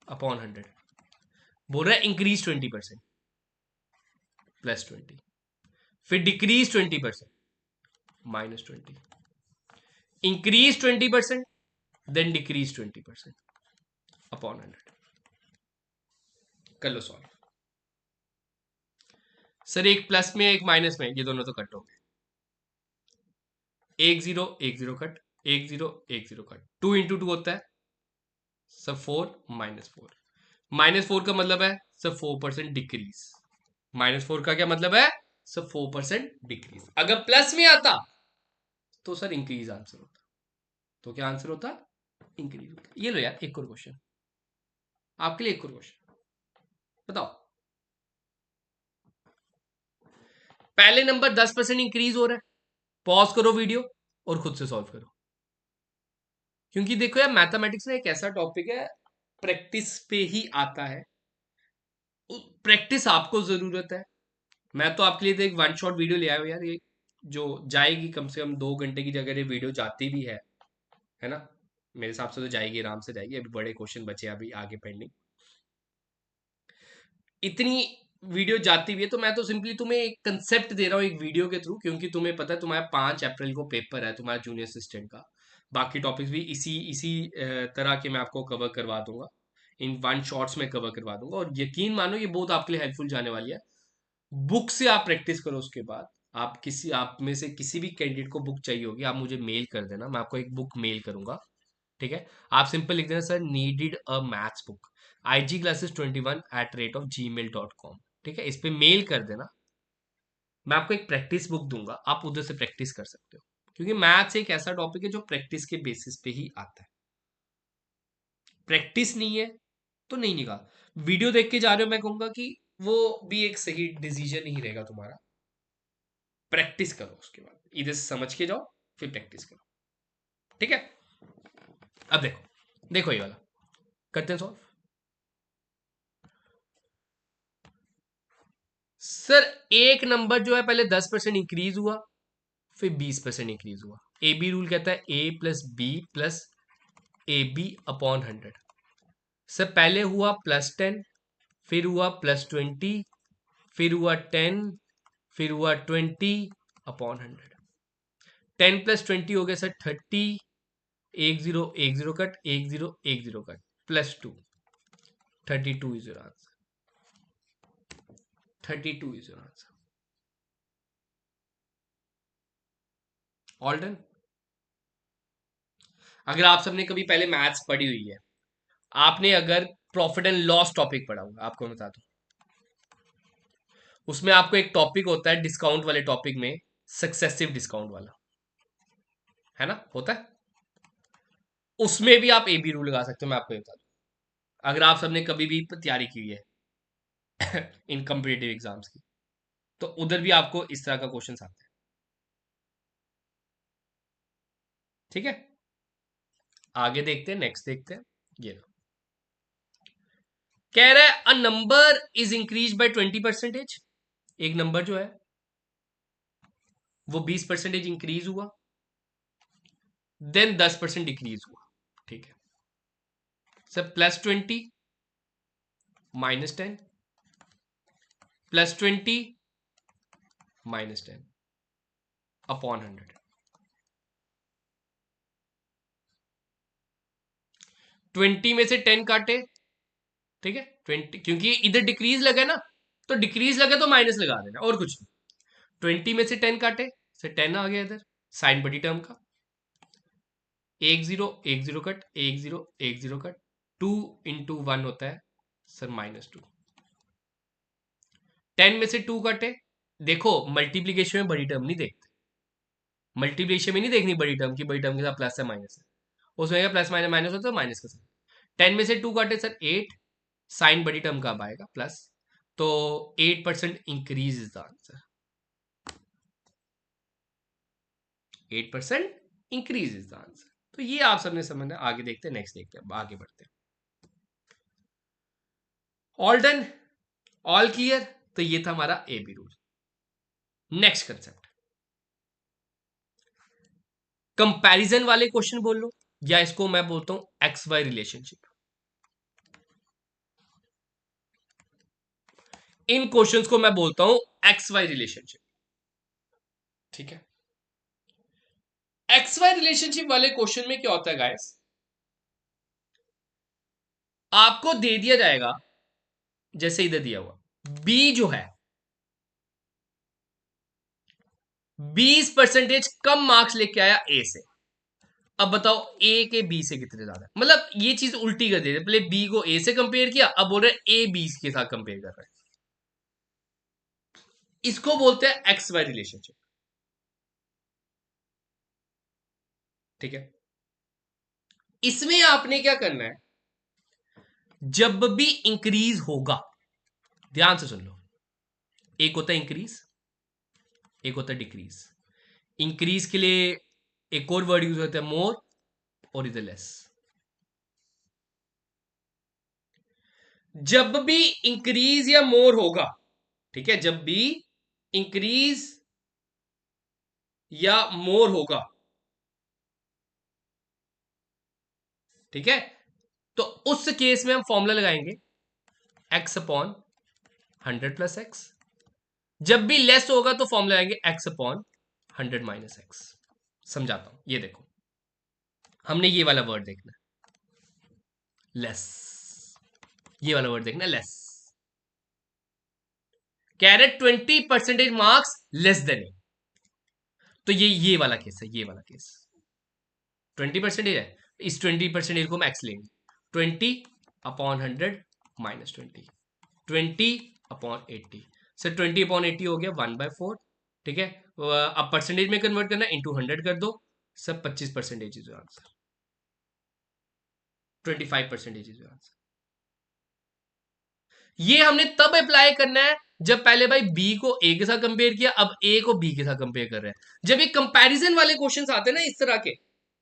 upon 100। बोल रहा है इंक्रीज 20%, +20। फिर decrease 20%, -20, increase 20%, then decrease 20% upon 100। कर लो सॉल्व। सर एक प्लस में एक माइनस में, ये दोनों तो कट हो गए। 1 0 1 0 कट, 1 0 1 0 कट, 2 इंटू 2 होता है सर 4, -4। -4 का मतलब है सर 4% डिक्रीज। -4 का क्या मतलब है सर 4% डिक्रीज। अगर प्लस में आता तो सर इंक्रीज आंसर होता। तो क्या आंसर होता? इंक्रीज होता। ये लो यार एक और क्वेश्चन आपके लिए, एक और क्वेश्चन बताओ। पहले नंबर 10% इंक्रीज हो रहा है, पॉज करो वीडियो और खुद से सॉल्व करो। क्योंकि देखो यार मैथमेटिक्स ना एक ऐसा टॉपिक है, प्रैक्टिस पे ही आता है। प्रैक्टिस आपको जरूरत है। मैं तो आपके लिए तो एक वन शॉट वीडियो ले आया हूं यार, ये जो जाएगी कम से कम 2 घंटे की जगह, ये वीडियो जाती भी है ना, मेरे हिसाब से तो जाएगी, आराम से जाएगी। अभी बड़े क्वेश्चन बचे अभी आगे पेंडिंग, इतनी वीडियो जाती भी है। तो मैं तो सिंपली तुम्हें एक कंसेप्ट दे रहा हूँ एक वीडियो के थ्रू, क्योंकि तुम्हें पता है तुम्हारा 5 अप्रैल को पेपर है तुम्हारा जूनियर असिस्टेंट का। बाकी टॉपिक्स भी इसी इसी तरह के मैं आपको कवर करवा दूंगा, इन वन शॉट्स में कवर करवा दूंगा। और यकीन मानो ये बहुत आपके लिए हेल्पफुल जाने वाली है। बुक से आप प्रैक्टिस करो, उसके बाद आप में से किसी भी कैंडिडेट को बुक चाहिए होगी, आप मुझे मेल कर देना, मैं आपको एक बुक मेल करूंगा। ठीक है, आप सिंपल लिख देना sir needed a maths book igclasses21@gmail.com। ठीक है, इस पे मेल कर देना, मैं आपको एक प्रैक्टिस बुक दूंगा, आप उधर से प्रैक्टिस कर सकते हो। क्योंकि मैथ्स एक ऐसा टॉपिक है जो प्रैक्टिस के बेसिस पे ही आता है। प्रैक्टिस नहीं है तो नहीं निकाल। वीडियो देख के जा रहे हो, मैं कहूंगा कि वो भी एक सही डिसीजन ही रहेगा तुम्हारा। प्रैक्टिस करो, उसके बाद इधर से समझ के जाओ, फिर प्रैक्टिस करो। ठीक है, अब देखो देखो ये वाला करते हैं सॉल्व। सर एक नंबर जो है पहले 10% इंक्रीज हुआ, फिर 20% इंक्रीज हुआ। ए बी रूल कहता है a plus b plus a b upon 100। Sir पहले हुआ +10, फिर हुआ +20, फिर हुआ 10, फिर हुआ 20 अपॉन 100। 10 + 20 हो गया sir 30, 1 0 1 0 cut, 1 0 1 0 cut, +2, 32 is your answer. 32 is your answer. All done. अगर आप सबने कभी पहले मैथ्स पढ़ी हुई है, आपने अगर प्रॉफिट एंड लॉस टॉपिक पढ़ा होगा, आपको बता दूं, उसमें आपको एक टॉपिक होता है डिस्काउंट वाले टॉपिक में, सक्सेसिव डिस्काउंट वाला, है ना, होता है। उसमें भी आप ए बी रूल लगा सकते हो, मैं आपको ये बता दूं। अगर आप सबने कभी भी तैयारी की है इन कम्पिटेटिव एग्जाम्स की, तो उधर भी आपको इस तरह का क्वेश्चन आते हैं। ठीक है, आगे देखते हैं, नेक्स्ट देखते हैं। ये लो, कह रहा है a number is increase by 20%। एक नंबर जो है वो 20% इंक्रीज हुआ, देन 10% डिक्रीज हुआ। ठीक है सर, +20 -10, +20 -10 अपॉन 100। 20 में से 10 काटे, ठीक है 20, क्योंकि इधर डिक्रीज लगा ना, तो डिक्रीज लगा तो माइनस लगा देना, और कुछ नहीं। 20 में से 10 काटे, से 10 आ गया इधर साइन बड़ी टर्म का। 1 0 1 0 कट, 1 0 1 0 कट, 2 इंटू 1 होता है सर -2। 10 में से 2 कटे, देखो मल्टीप्लीकेशन में बड़ी टर्म नहीं देखते, मल्टीप्लीकेशन में नहीं देखनी बड़ी टर्म की, बड़ी टर्म के साथ प्लस है माइनस है, उसमें क्या प्लस माइनस माइनस होता है, माइनस का साइन। 10 में से 2 काटे सर 8, साइन बड़ी टर्म का अब आएगा प्लस, तो 8% increase is the answer. 8% increase is the answer. तो ये आप सबने समझना। आगे देखते हैं, नेक्स्ट देखते हैं, आगे बढ़ते हैं। All done, all clear. तो ये था हमारा A B rule. Next concept, comparison वाले क्वेश्चन बोल लो, या इसको मैं बोलता हूं एक्स वाई रिलेशनशिप। इन क्वेश्चंस को मैं बोलता हूं एक्स वाई रिलेशनशिप। ठीक है। एक्स वाई रिलेशनशिप वाले क्वेश्चन में क्या होता है गाइस, आपको दे दिया जाएगा, जैसे इधर दिया हुआ बी जो है 20% कम मार्क्स लेके आया ए से। अब बताओ ए के बी से कितने ज्यादा, मतलब ये चीज उल्टी कर दे रहे, पहले बी को ए से कंपेयर किया, अब बोल रहे ए बी के साथ कंपेयर कर रहे हैं। इसको बोलते हैं एक्स वाई रिलेशनशिप। ठीक है, इसमें आपने क्या करना है, जब भी इंक्रीज होगा, ध्यान से सुन लो, एक होता है इंक्रीज, एक होता है डिक्रीज। इंक्रीज के लिए एक और वर्ड यूज होता है मोर, और इधर लेस। जब भी इंक्रीज या मोर होगा, ठीक है, जब भी इंक्रीज या मोर होगा, ठीक है, तो उस केस में हम फॉर्मूला लगाएंगे एक्स अपॉन 100+x। जब भी लेस होगा तो फॉर्मूला लगाएंगे एक्स अपॉन 100-x। समझाता हूं, ये देखो, हमने ये वाला वर्ड देखना, लेस, ये वाला वर्ड देखना लेस, कह रहे 20% मार्क्स लेस देन ए, तो ये वाला केस है, ये वाला केस 20% है, इस 20% को हम एक्स लेंगे, 20/100 -20, 20/80, सर 20/80 हो गया 1/4। ठीक है, अब परसेंटेज में कन्वर्ट करना, इंटू 100 कर दो, sir 25% is answer, 25% is answer. ये हमने तब अप्लाई करना है जब पहले भाई बी को ए के साथ कंपेयर किया, अब ए को बी के साथ कंपेयर कर रहे हैं। जब ये कंपैरिजन वाले क्वेश्चंस आते हैं ना इस तरह के,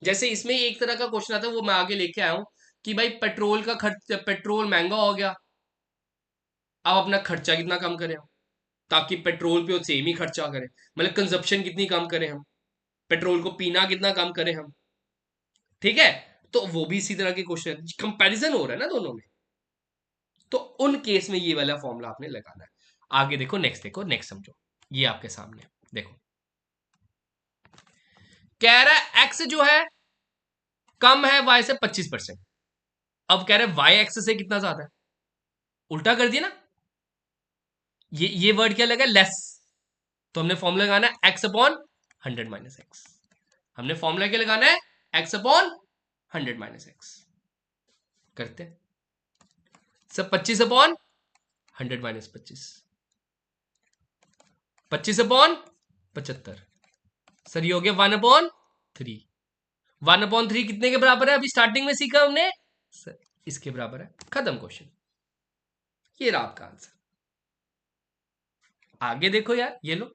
जैसे इसमें एक तरह का क्वेश्चन आता है, वो मैं आगे लेके आया हूं कि भाई पेट्रोल का खर्च, पेट्रोल महंगा हो गया, अब अपना खर्चा कितना कम करें हम, ताकि पेट्रोल पे सेम ही खर्चा करें, मतलब कंजप्शन कितनी कम करें हम, पेट्रोल को पीना कितना कम करें हम। ठीक है, तो वो भी इसी तरह के क्वेश्चन, कंपैरिजन हो रहा है ना दोनों में, तो उन केस में ये वाला फॉर्मूला आपने लगाना है। आगे देखो, नेक्स्ट देखो, नेक्स्ट समझो, ये आपके सामने देखो, कह रहा है एक्स जो है कम है वाई से 25%। अब कह रहे हैं वाई एक्स से कितना ज्यादा है, उल्टा कर दिया ना, ये वर्ड क्या लगा, लेस, तो हमने फॉर्मूला लगाना है एक्स अपॉन 100-x। हमने फॉर्मूला क्या लगाना है, एक्स अपॉन 100-x। करते सब 25/100-25, 25/75, सर ये हो गया 1/3। 1/3 कितने के बराबर है, अभी स्टार्टिंग में सीखा हमने सर, इसके बराबर है, खत्म क्वेश्चन, ये रहा आपका आंसर। आगे देखो यार, ये लो,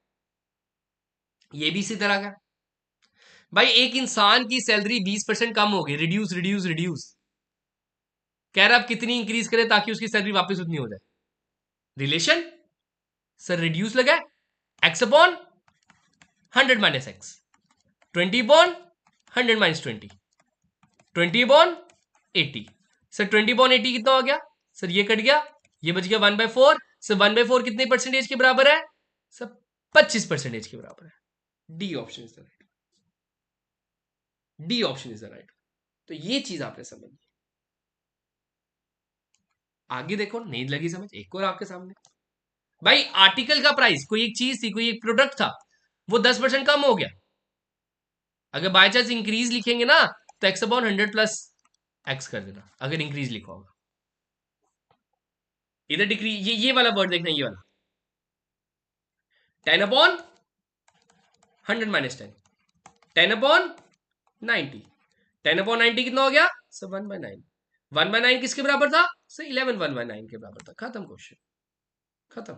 ये भी इसी तरह का, भाई एक इंसान की सैलरी 20% कम हो गई, रिड्यूस रिड्यूस रिड्यूस, कह रहा है अब कितनी इंक्रीज करे ताकि उसकी सैलरी वापस उतनी हो जाए, रिलेशन, सर रिड्यूस लगा एक्स अपॉन 100-x, 20/100-20, 20/80, सर 20/80 कितना हो गया, सर ये कट गया, ये बच गया 1/4, सर 1/4 कितने परसेंटेज के बराबर है, सर 25% के बराबर है। D option is the right, D option is the right. तो ये चीज आपने समझ, आगे देखो, नहीं लगी समझ, एक और आपके सामने, भाई आर्टिकल का प्राइस, कोई एक चीज थी, कोई एक प्रोडक्ट था, वो 10% कम हो गया, अगर बाय चांस इंक्रीज लिखेंगे ना, तो एक्स अपॉन 100+x कर देना, अगर इंक्रीज लिखा होगा, इधर डिक्रीज, ये वाला वर्ड देखना, ये वाला 10/100-10, 10/90, 10/90 कितना हो गया, सर 1/9, 1/9 किसके बराबर था, सर 11 1/9 के बराबर था, खत्म क्वेश्चन, खत्म।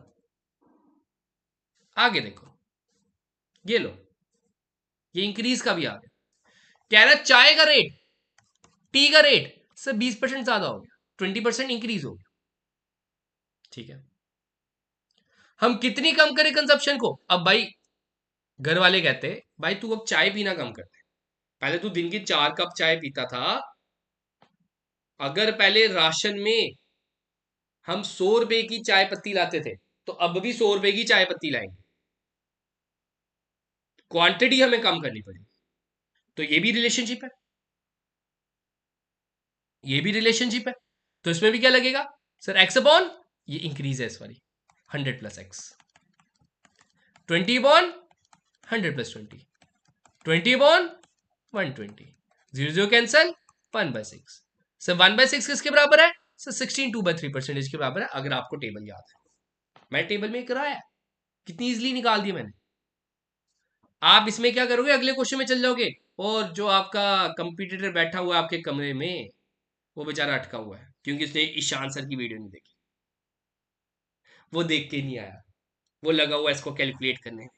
आगे देखो, ये लो, ये इंक्रीज का भी आ गया, कह रहा चाय का रेट, टी का रेट सर 20% ज्यादा हो गया, 20% इंक्रीज हो गया। ठीक है, हम कितनी कम करें कंजप्शन को, अब भाई घर वाले कहते भाई तू अब चाय पीना कम कर दे, पहले तू दिन की 4 कप चाय पीता था, अगर पहले राशन में हम 100 रुपए की चाय पत्ती लाते थे, तो अब भी 100 रुपए की चाय पत्ती लाएंगे, क्वांटिटी हमें कम करनी पड़ेगी। तो ये भी रिलेशनशिप है, ये भी रिलेशनशिप है। तो इसमें भी क्या लगेगा सर, एक्स अपॉन ये इंक्रीज है इस वाली 100 plus x, 20 upon 100 plus 20, 20 upon 120, 0 0 cancel, 1/6। Sir 1/6 किसके बराबर है सर, 16 2/3% के बराबर है, अगर आपको टेबल याद है। मैं टेबल में कराया, कितनी इजीली निकाल दिया मैंने। आप इसमें क्या करोगे, अगले क्वेश्चन में चल जाओगे, और जो आपका कंपटीटर बैठा हुआ है आपके कमरे में, वो बेचारा अटका हुआ है क्योंकि उसने ईशान सर की वीडियो नहीं देखी, वो देख के नहीं आया, वो लगा हुआ इसको कैलकुलेट करने में,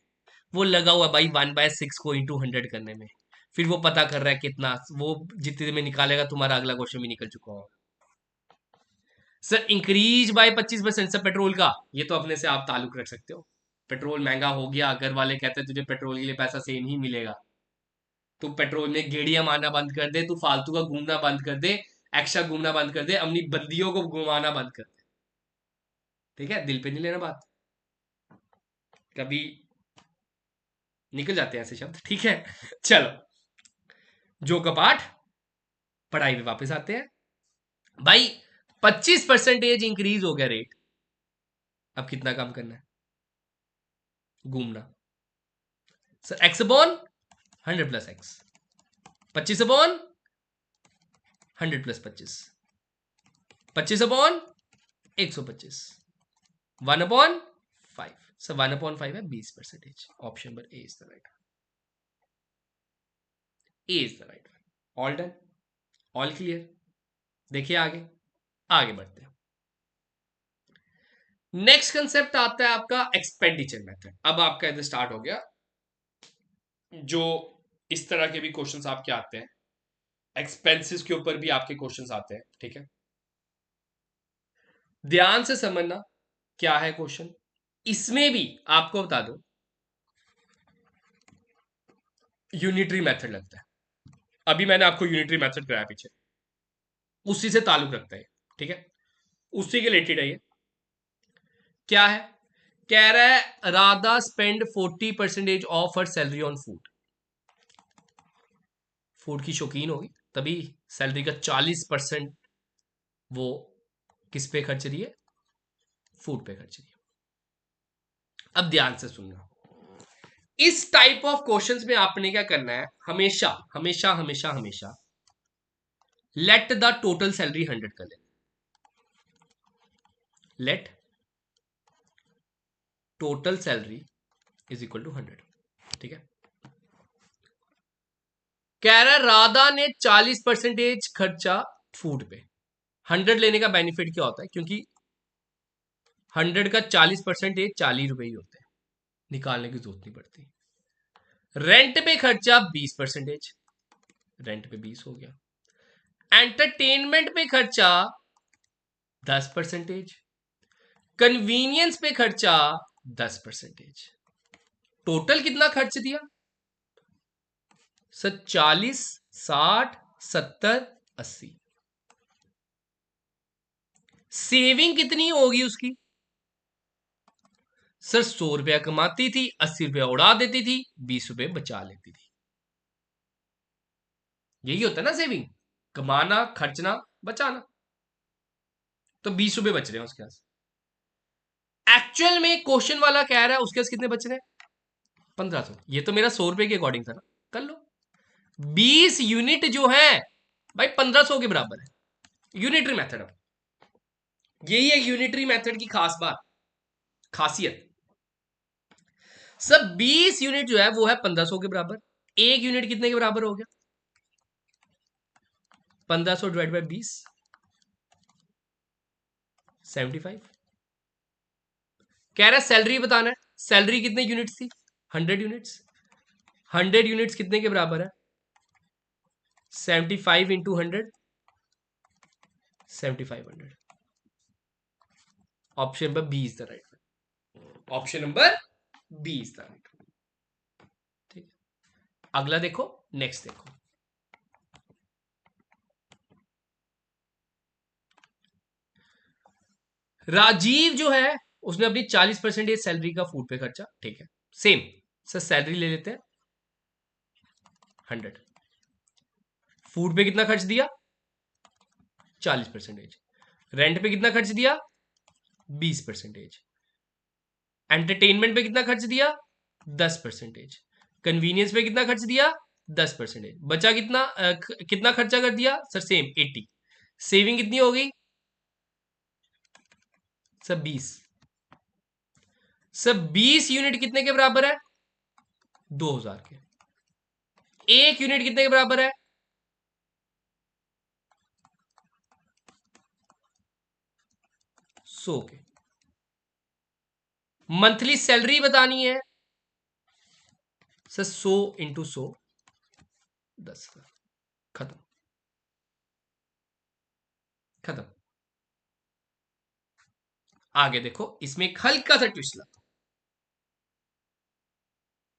वो लगा हुआ भाई 1/6 को इंटू 100 करने में, फिर वो पता कर रहा है कितना, वो जितने में निकालेगा तुम्हारा अगला क्वेश्चन भी निकल चुका होगा। Sir increase by 25% sir petrol का, ये तो अपने से आप ताल्लुक रख सकते हो। पेट्रोल महंगा हो गया, घर वाले कहते हैं तुझे पेट्रोल के लिए पैसा सेम ही मिलेगा, तू पेट्रोल में गेड़ियां मारना बंद कर दे, तू फालतू का घूमना बंद कर दे, एक्स्ट्रा घूमना बंद कर दे, अपनी बंदियों को घुमाना बंद कर दे। ठीक है, दिल पे नहीं लेना बात, कभी निकल जाते हैं ऐसे शब्द। ठीक है, चलो जो कपाट, पढ़ाई पे वापस आते हैं भाई। 25% इंक्रीज हो गया रेट, अब कितना कम करना है, घूमना। Sir x upon 100 plus x, 25 upon 100 plus 25, 25 upon 125, 1/5। Sir 1/5 है 20%। Option number A is the right, A is the right. All done, all clear. देखिए आगे, आगे बढ़ते हैं। नेक्स्ट कंसेप्ट आता है आपका एक्सपेंडिचर मेथड। अब आपका इधर स्टार्ट हो गया, जो इस तरह के भी क्वेश्चंस आपके आते हैं, एक्सपेंसेस के ऊपर भी आपके क्वेश्चंस आते हैं। ठीक है, ध्यान से समझना क्या है क्वेश्चन। इसमें भी आपको बता दो यूनिटरी मेथड लगता है, अभी मैंने आपको यूनिटरी मेथड कराया पीछे, उसी से ताल्लुक रखता है। ठीक है, उसी के रिलेटेड है ये। क्या है, कह रहा है Radha spend 40% of her salary on food. Food की शौकीन होगी, तभी सैलरी का 40% वो किस पे खर्च रही है, फूड पे खर्च रही है। अब ध्यान से सुनना, इस टाइप ऑफ क्वेश्चंस में आपने क्या करना है, हमेशा हमेशा हमेशा हमेशा लेट द टोटल सैलरी 100 कर ले, let total salary is equal to 100। ठीक है, कह रहा है राधा ने 40% खर्चा फूड पे। 100 लेने का बेनिफिट क्या होता है, क्योंकि 100 का 40% 40 रुपए ही होते हैं, निकालने की जरूरत नहीं पड़ती। रेंट पे खर्चा 20%, रेंट पे 20 हो गया। एंटरटेनमेंट पे खर्चा 10%, कन्वीनियंस पे खर्चा 10%। टोटल कितना खर्च दिया सर, 40 60 70 80। सेविंग कितनी होगी उसकी सर, 100 रुपया कमाती थी, 80 रुपया उड़ा देती थी, 20 रुपए बचा लेती थी। यही होता है ना सेविंग, कमाना, खर्चना, बचाना। तो 20 रुपए बच रहे हैं उसके पास। एक्चुअल में क्वेश्चन वाला कह रहा है उसके पास कितने बच रहे हैं, 1500। ये तो मेरा 100 रुपए के अकॉर्डिंग था ना, कर लो। 20 यूनिट जो है भाई 1500 के बराबर है। यूनिटरी मेथड, अब यही है यूनिटरी मेथड की खास बात, खासियत। सब 20 यूनिट जो है वो है 1500 के बराबर। एक यूनिट कितने के बराबर हो गया, 1500 डिवाइड बाई 20, 75। कह रहा है सैलरी बताना है, सैलरी कितने यूनिट्स थी, 100 यूनिट्स। 100 यूनिट्स कितने के बराबर है, 75 into 100, 7500। Option number B is the right, option number B is the right. ठीक, अगला देखो, नेक्स्ट देखो। राजीव जो है, उसने अपनी 40% सैलरी का फूड पे खर्चा। ठीक है, सेम सर सैलरी ले लेते हैं, 100। फूड पे कितना खर्च दिया? 40%। रेंट पे कितना खर्च दिया? 20%। एंटरटेनमेंट पे कितना खर्च दिया? 10%। कन्वीनियंस पे कितना खर्च दिया? 10%। बचा कितना? कितना खर्चा कर दिया सर? सेम 80। सेविंग कितनी हो गई सर? 20। सर 20 यूनिट कितने के बराबर है? 2000 के। एक यूनिट कितने के बराबर है? 100 के। मंथली सैलरी बतानी है सर। 100 इंटू 100, 10,000। खत्म खत्म। आगे देखो, इसमें एक हल्का सा ट्विस्ट लाता हूं।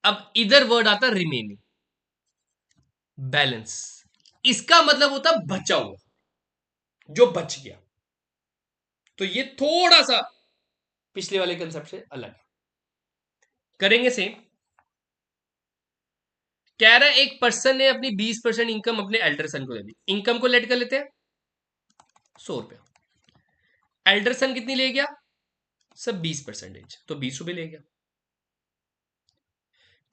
अब इधर वर्ड आता रिमेनिंग, बैलेंस। इसका मतलब होता बचा हुआ, जो बच गया। तो ये थोड़ा सा पिछले वाले कंसेप्ट से अलग है। करेंगे सेम। कह रहा है एक पर्सन ने अपनी 20% इनकम अपने एल्डर सन को दे दी। इनकम को लेट कर लेते हैं 100 रुपया। एल्डर सन कितनी ले गया? सब 20%, तो 20 रुपए ले गया।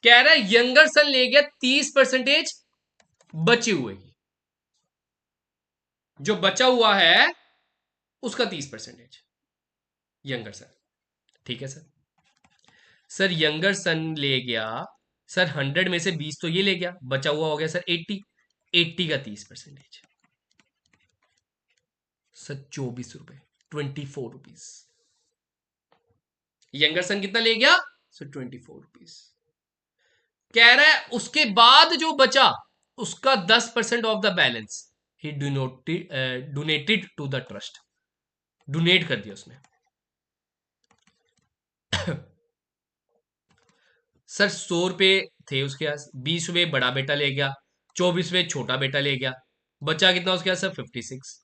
कह रहा है यंगर सन ले गया 30% बचे हुए की। जो बचा हुआ है उसका 30%। यंगर सन, ठीक है सर। सर यंगर सन ले गया सर 100 में से 20 तो ये ले गया, बचा हुआ हो गया सर 80। 80 का 30%। सर 24 रुपए, 24 रुपीज। यंगर सन कितना ले गया सर? 24 रुपीज। कह रहा है उसके बाद जो बचा उसका 10% ऑफ द बैलेंस ही donated to the trust. Donate कर दिया उसने। सर 100 रुपए थे उसके पास, 20 रुपए बड़ा बेटा ले गया, 24 रुपए छोटा बेटा ले गया, बचा कितना उसके पास सर? 56।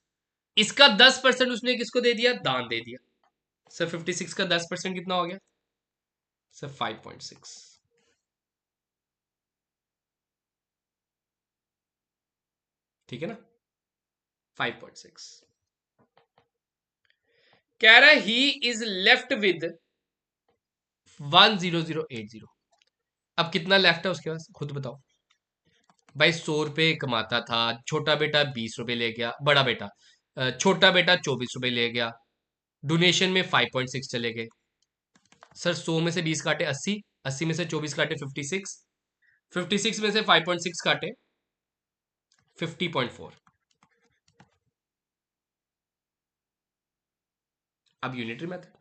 इसका 10% उसने किसको दे दिया? दान दे दिया। सर 56 का 10% कितना हो गया सर? 5.6। ठीक है ना? 5.6। कह रहा है ही इज लेफ्ट विद 10080। अब कितना लेफ्ट है उसके पास खुद बताओ भाई। 100 रुपए कमाता था, छोटा बेटा 20 रुपए ले गया, बड़ा बेटा छोटा बेटा 24 रुपए ले गया, डोनेशन में 5.6 चले गए। सर 100 में से 20 काटे 80, 80 में से 24 काटे 56, 56 में से 5.6 काटे 50.4। अब यूनिटरी मेथड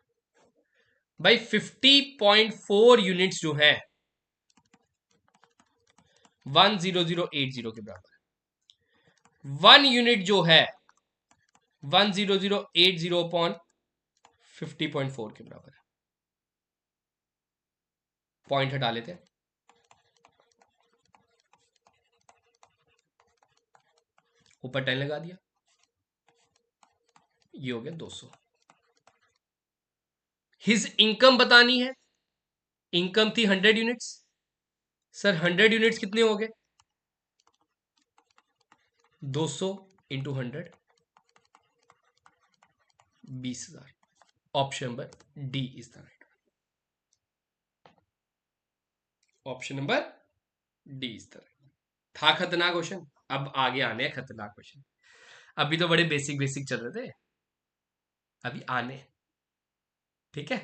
भाई, 50.4 यूनिट्स जो है 10080 के बराबर है। 1 यूनिट जो है 10080 अपॉन 50.4 के बराबर है। पॉइंट हटा लेते हैं, ऊपर 10 लगा दिया, ये हो गया 200। हिज इनकम बतानी है। इनकम थी 100 यूनिट्स। सर 100 यूनिट्स कितने हो गए? 200 into 100, 20,000। Option number D is the right. Option number D is the right. था खतरनाक क्वेश्चन, अब आगे आने हैं खतरनाक क्वेश्चन। अभी तो बड़े बेसिक बेसिक चल रहे थे, अभी आने। ठीक है,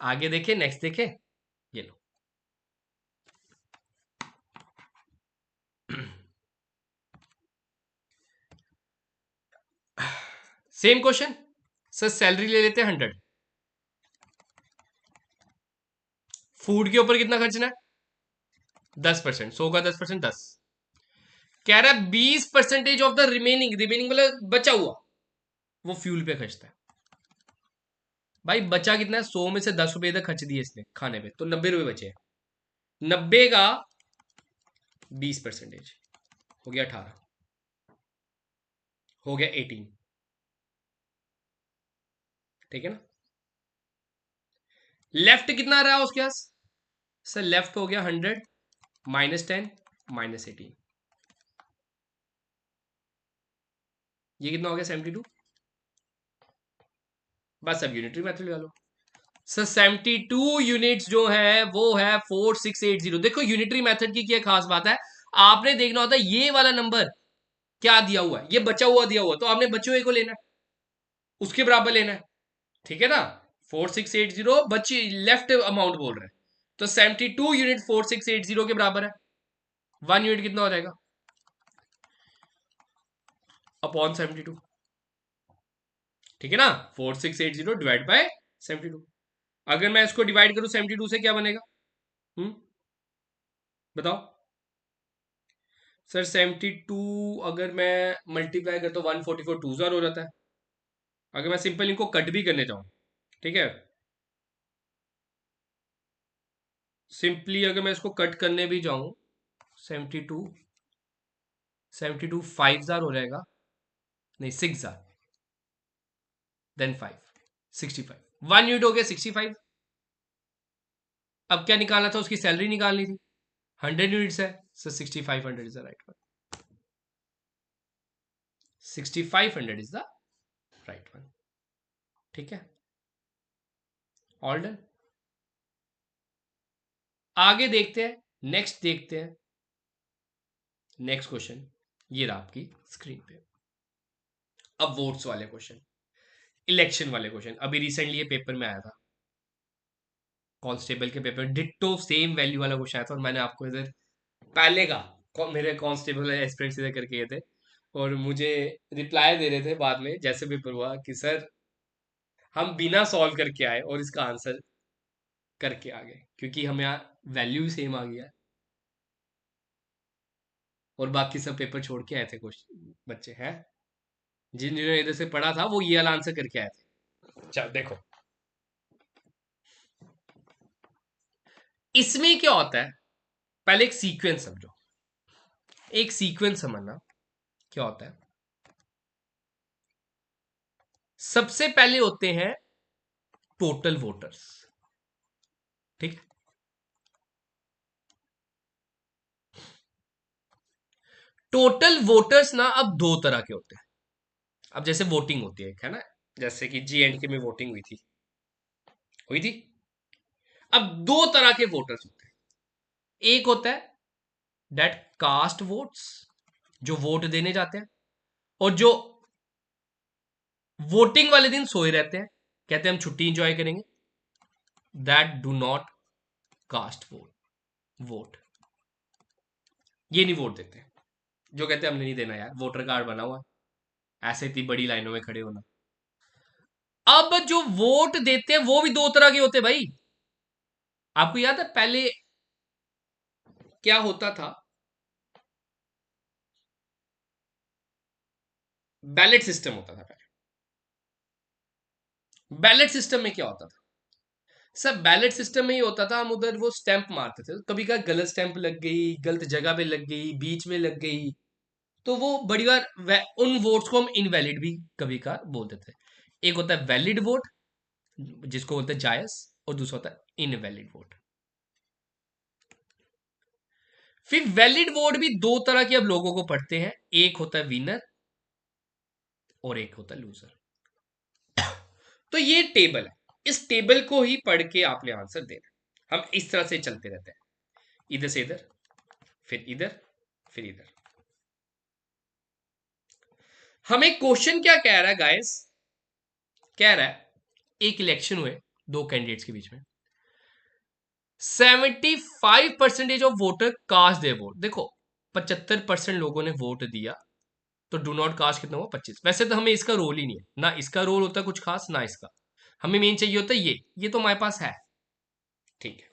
आगे देखे, नेक्स्ट देखे। ये लो। Same question. सर सैलरी ले लेते हैं 100। फूड के ऊपर कितना खर्चना है? 10%। 100 का 10%, 10। कह रहा है 20% ऑफ द रिमेनिंग, रिमेनिंग मतलब बचा हुआ, वो फ्यूल पे खर्चता है। भाई बचा कितना है? 100 में से 10 रुपए तक खर्च दिए इसने खाने पे, तो 90 रुपए बचे। 90 का 20% हो गया 18, हो गया 18। ठीक है ना? लेफ्ट कितना रहा उसके पास? सर लेफ्ट हो गया 100 -10 -18, ये कितना हो गया 72। बस अब यूनिटरी मेथड लगा लो सर। 72 यूनिट्स जो है वो है 4680। देखो यूनिटरी मेथड की क्या खास बात है, आपने देखना होता है ये वाला नंबर क्या दिया हुआ है, ये बचा हुआ दिया हुआ, तो आपने बचे हुए को लेना है, उसके बराबर लेना है, ठीक है ना। 4680 बची लेफ्ट अमाउंट बोल रहे हैं, तो 72 यूनिट 4680 के बराबर है। 1 यूनिट कितना हो जाएगा अपॉन 72, ठीक है ना। 4680 डिवाइड बाय 72। अगर मैं इसको डिवाइड करूं 72 से क्या बनेगा, हम्म बताओ सर। 72 अगर मैं मल्टीप्लाई करता हूं 144 टू जार हो जाता है। अगर मैं सिंपल इनको कट भी करने जाऊं, ठीक है, सिंपली अगर मैं इसको कट करने भी जाऊं 72 72 5 जार हो जाएगा, नहीं 6 जार, देन 5 65। 1 यूनिट हो गया 65। अब क्या निकालना था, उसकी सैलरी निकालनी थी। 100 यूनिट्स है, sir 6500 is the right one. 6500 is the right one, ठीक है, ऑल डन। आगे देखते हैं, नेक्स्ट देखते हैं। नेक्स्ट क्वेश्चन ये रहा आपकी स्क्रीन पे। अब वोट्स वाले क्वेश्चन, इलेक्शन वाले क्वेश्चन। अभी रिसेंटली ये पेपर में आया था, कांस्टेबल के पेपर, डिट्टो सेम वैल्यू वाला क्वेश्चन आया था, और मैंने आपको इधर पहले का मेरे कांस्टेबल एस्पिरेंट्स इधर करके गए थे, और मुझे रिप्लाई दे रहे थे बाद में जैसे पेपर हुआ कि सर हम बिना सॉल्व करके आए और इसका आंसर करके आ गए, क्योंकि हमें वैल्यू भी सेम आ गया है, और बाकी सब पेपर छोड़ के आए थे कुछ बच्चे हैं जिन्होंने इधर से पढ़ा था, वो ये वाला आंसर करके आए थे। चल देखो इसमें क्या होता है, पहले एक सीक्वेंस समझो, एक सीक्वेंस समझना क्या होता है। सबसे पहले होते हैं टोटल वोटर्स, ठीक। टोटल वोटर्स ना अब दो तरह के होते हैं। अब जैसे वोटिंग होती है ना, जैसे कि J&K में वोटिंग हुई थी, हुई थी। अब दो तरह के वोटर्स होते हैं। एक होता है डेट कास्ट वोट्स, जो वोट देने जाते हैं, और जो वोटिंग वाले दिन सोए रहते हैं, कहते हैं हम छुट्टी इंजॉय करेंगे, that do not cast vote, ये नहीं वोट देते, जो कहते हैं हमने नहीं देना यार, वोटर कार्ड बना हुआ है, ऐसे इतनी बड़ी लाइनों में खड़े होना। अब जो वोट देते हैं वो भी दो तरह के होते हैं भाई। आपको याद है पहले क्या होता था, बैलेट सिस्टम होता था पहले। बैलेट सिस्टम में क्या होता था, सब बैलेट सिस्टम में ही होता था, हम उधर वो स्टैंप मारते थे, कभी का गलत स्टैंप लग गई, गलत जगह पे लग गई, बीच में लग गई, तो वो बड़ी बार उन वोट्स को हम इनवैलिड भी कभी का बोलते थे। एक होता है वैलिड वोट, जिसको बोलते हैं जायज, और दूसरा होता है इनवैलिड वोट। फिर वैलिड वोट भी दो तरह के अब लोगों को पढ़ते हैं, एक होता है विनर और एक होता है लूजर। तो ये टेबल है, इस टेबल को ही पढ़ के आपने आंसर देना। हम इस तरह से चलते रहते हैं, इधर से इधर, फिर इधर, फिर इधर। हमें क्वेश्चन क्या कह रहा है गाइस, कह रहा है एक इलेक्शन हुए दो कैंडिडेट्स के बीच में, 75% of voter cast their vote. देखो 75% लोगों ने वोट दिया, तो डू नॉट कास्ट कितना हुआ 25। वैसे तो हमें इसका रोल ही नहीं है ना, इसका रोल होता है कुछ खास ना इसका, हमें मेन चाहिए होता है ये तो हमारे पास है, ठीक है।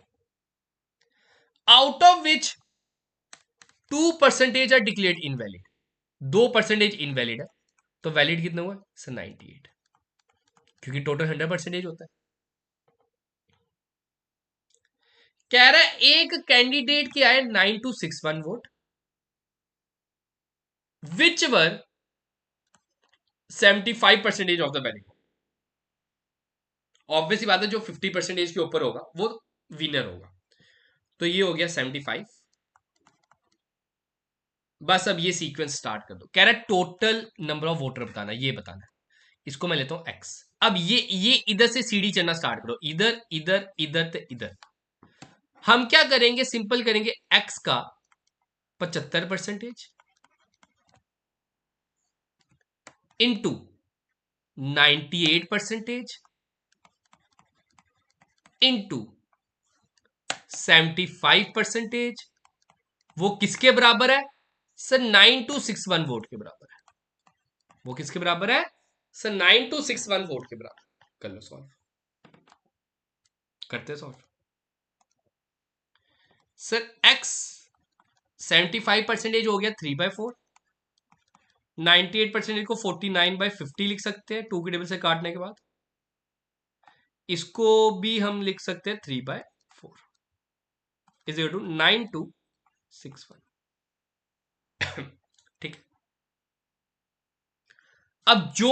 Out of which 2% are declared invalid, 2% invalid है, तो वैलिड कितना हुआ सर 98, क्योंकि टोटल 100% होता है। कह रहा है एक कैंडिडेट के आए 9261 vote, which were 75% of the valid. Obviously बात है जो 50% के ऊपर होगा वो विनर होगा, तो ये हो गया 75 बस अब ये सीक्वेंस स्टार्ट कर दो। कह रहा है टोटल नंबर ऑफ वोटर बताना, ये बताना है। इसको मैं लेता हूं एक्स। अब ये इधर से सीढ़ी चढ़ना स्टार्ट करो, इधर इधर इधर तो इधर। हम क्या करेंगे, सिंपल करेंगे, एक्स का 75% इंटू 98% इंटू 75%। वो किसके बराबर है सर? 9261 वोट के बराबर है। वो किसके बराबर है सर? 9261 वोट के बराबर। कर लो सॉल्व, करते सॉल्व। सर एक्स 75% हो गया 3/4। 98% को 49/50 लिख सकते हैं, 2 के टेबल से काटने के बाद। इसको भी हम लिख सकते हैं 3/4 इज इक्वल टू 9261। ठीक है। अब जो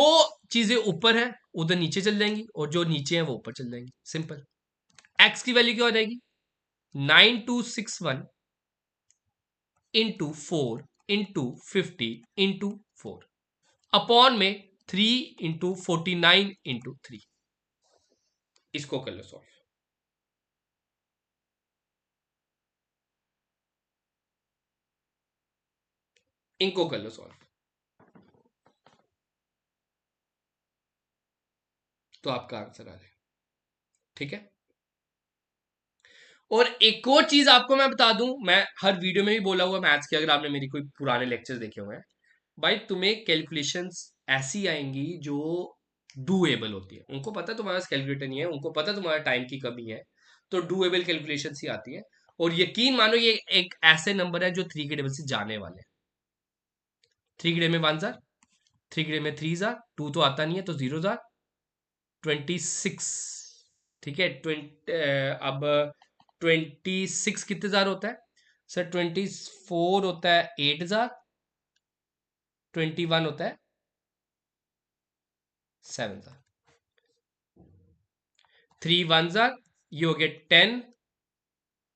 चीजें ऊपर है उधर नीचे चल जाएंगी, और जो नीचे है वो ऊपर चल जाएंगी। सिंपल। एक्स की वैल्यू क्या हो जाएगी? 9261 इंटू 4 इंटू 50 इंटू 4 अपॉन में 3 इंटू 49 इंटू 3। इसको कर लो सॉल्व। इनको कर लो सॉल्व, तो आपका आंसर आ जाए। ठीक है। और एक और चीज आपको मैं बता दूं, मैं हर वीडियो में भी बोला हुआ मैथ्स के, अगर आपने मेरी कोई पुराने लेक्चर्स देखे हुए हैं, भाई तुम्हें कैलकुलेशंस ऐसी आएंगी जो डूएबल होती है। उनको पता है तुम्हारे पास कैलकुलेटर नहीं है, उनको पता है तुम्हारा टाइम की कमी है, तो डूएबल कैलकुलेशंस ही आती है। और यकीन मानो ये एक ऐसे नंबर है जो 3 के टेबल से जाने वाले हैं। 3 के टेबल में 1 जार, 3 के टेबल में 3 जार, 2 तो आता नहीं है तो 0 जार, 26। ठीक है। 20 अब 26 कितने जार होता है सर? 24 होता है 8 जार, 21 होता है 7 जार। 3 1 जार, ये हो गया 10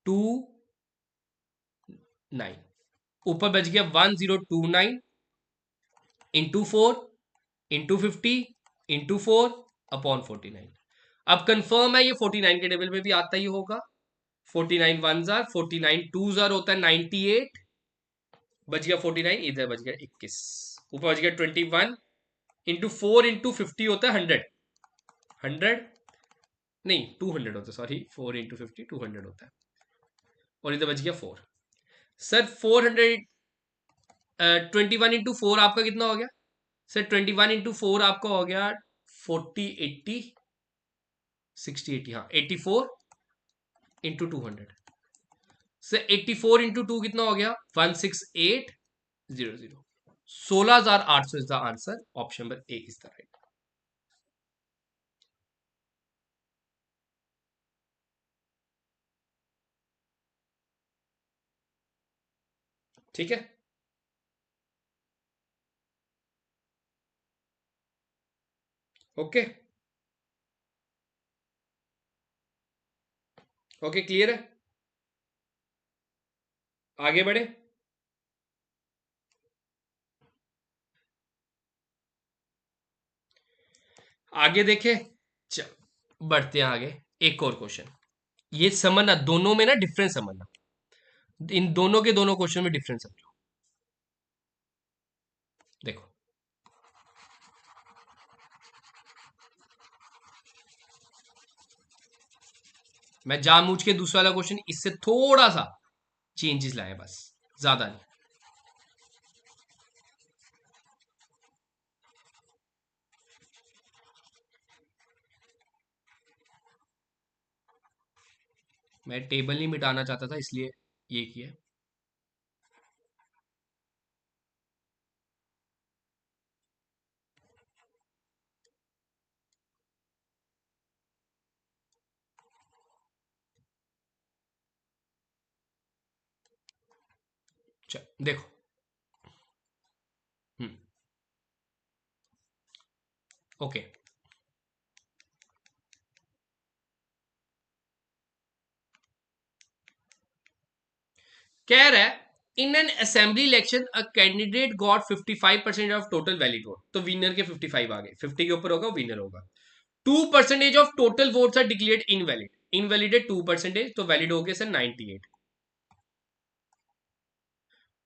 2 9। ऊपर बच गया 1029 इंटू 4 इंटू 50 इंटू 4 अपॉन 49। अब कंफर्म है ये 49 के टेबल में भी आता ही होगा। 49 1 जार, 49 2 जार होता है 98, बच गया 49, इधर बच गया 21, ऊपर बच गया 21 इंटू 4 इंटू 50 होता है 100। 100 नहीं 200 होता है, सॉरी, 4 इंटू 50 200 होता है, और इधर बच गया 4। सर 400, 21 इंटू 4 आपका कितना हो गया सर? 21 इंटू 4 आपका हो गया 40 80 60 80, हाँ 84 इंटू 200। सर 84 इंटू 2 कितना हो गया? 16800। 16,800 is the answer. Option number A is the right. ठीक है। ओके ओके, क्लियर है। आगे बढ़े। आगे देखे। चल बढ़ते हैं आगे। एक और क्वेश्चन, ये समझना, दोनों में ना डिफरेंस समझना, इन दोनों के दोनों क्वेश्चन में डिफरेंस समझो। देखो, मैं जानबूझ के दूसरा वाला क्वेश्चन इससे थोड़ा सा चेंजेस लाए, बस, ज्यादा नहीं। मैं टेबल नहीं मिटाना चाहता था, इसलिए ये किया। चल देखो। हम्म। ओके। कह रहा है in an assembly election a candidate got 55% of total valid vote, तो विनर के 55 आ गए, 50 के ऊपर होगा विनर होगा। 2% of total votes are declared invalid, invalid है 2%, तो वैलिड हो गए सर 98।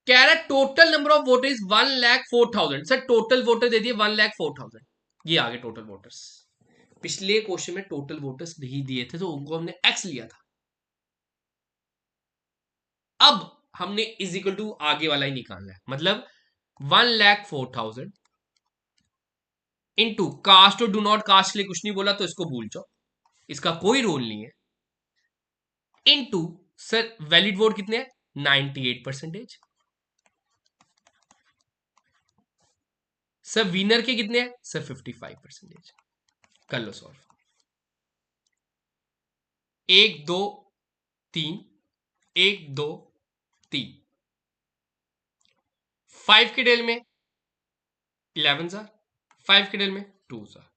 कह रहा है total number of voter is 1,04,000, sir total voter दे दिए 1,04,000, ये आगे टोटल वोटर्स। पिछले क्वेश्चन में टोटल वोटर्स नहीं दिए थे तो उनको हमने एक्स लिया था, अब हमने इज इक्वल टू आगे वाला ही निकालना है, मतलब 1,04,000 इंटू कास्ट और डू नॉट कास्ट के लिए कुछ नहीं बोला तो इसको भूल जाओ, इसका कोई रोल नहीं है, इंटू सर वैलिड वोट कितने हैं 98%, सर विनर के कितने हैं सर 55%, कर लो सॉल्व। 1 2 3, 1 2 3, 5 के डेल में 11 जार, 5 के डेल में 2 जार,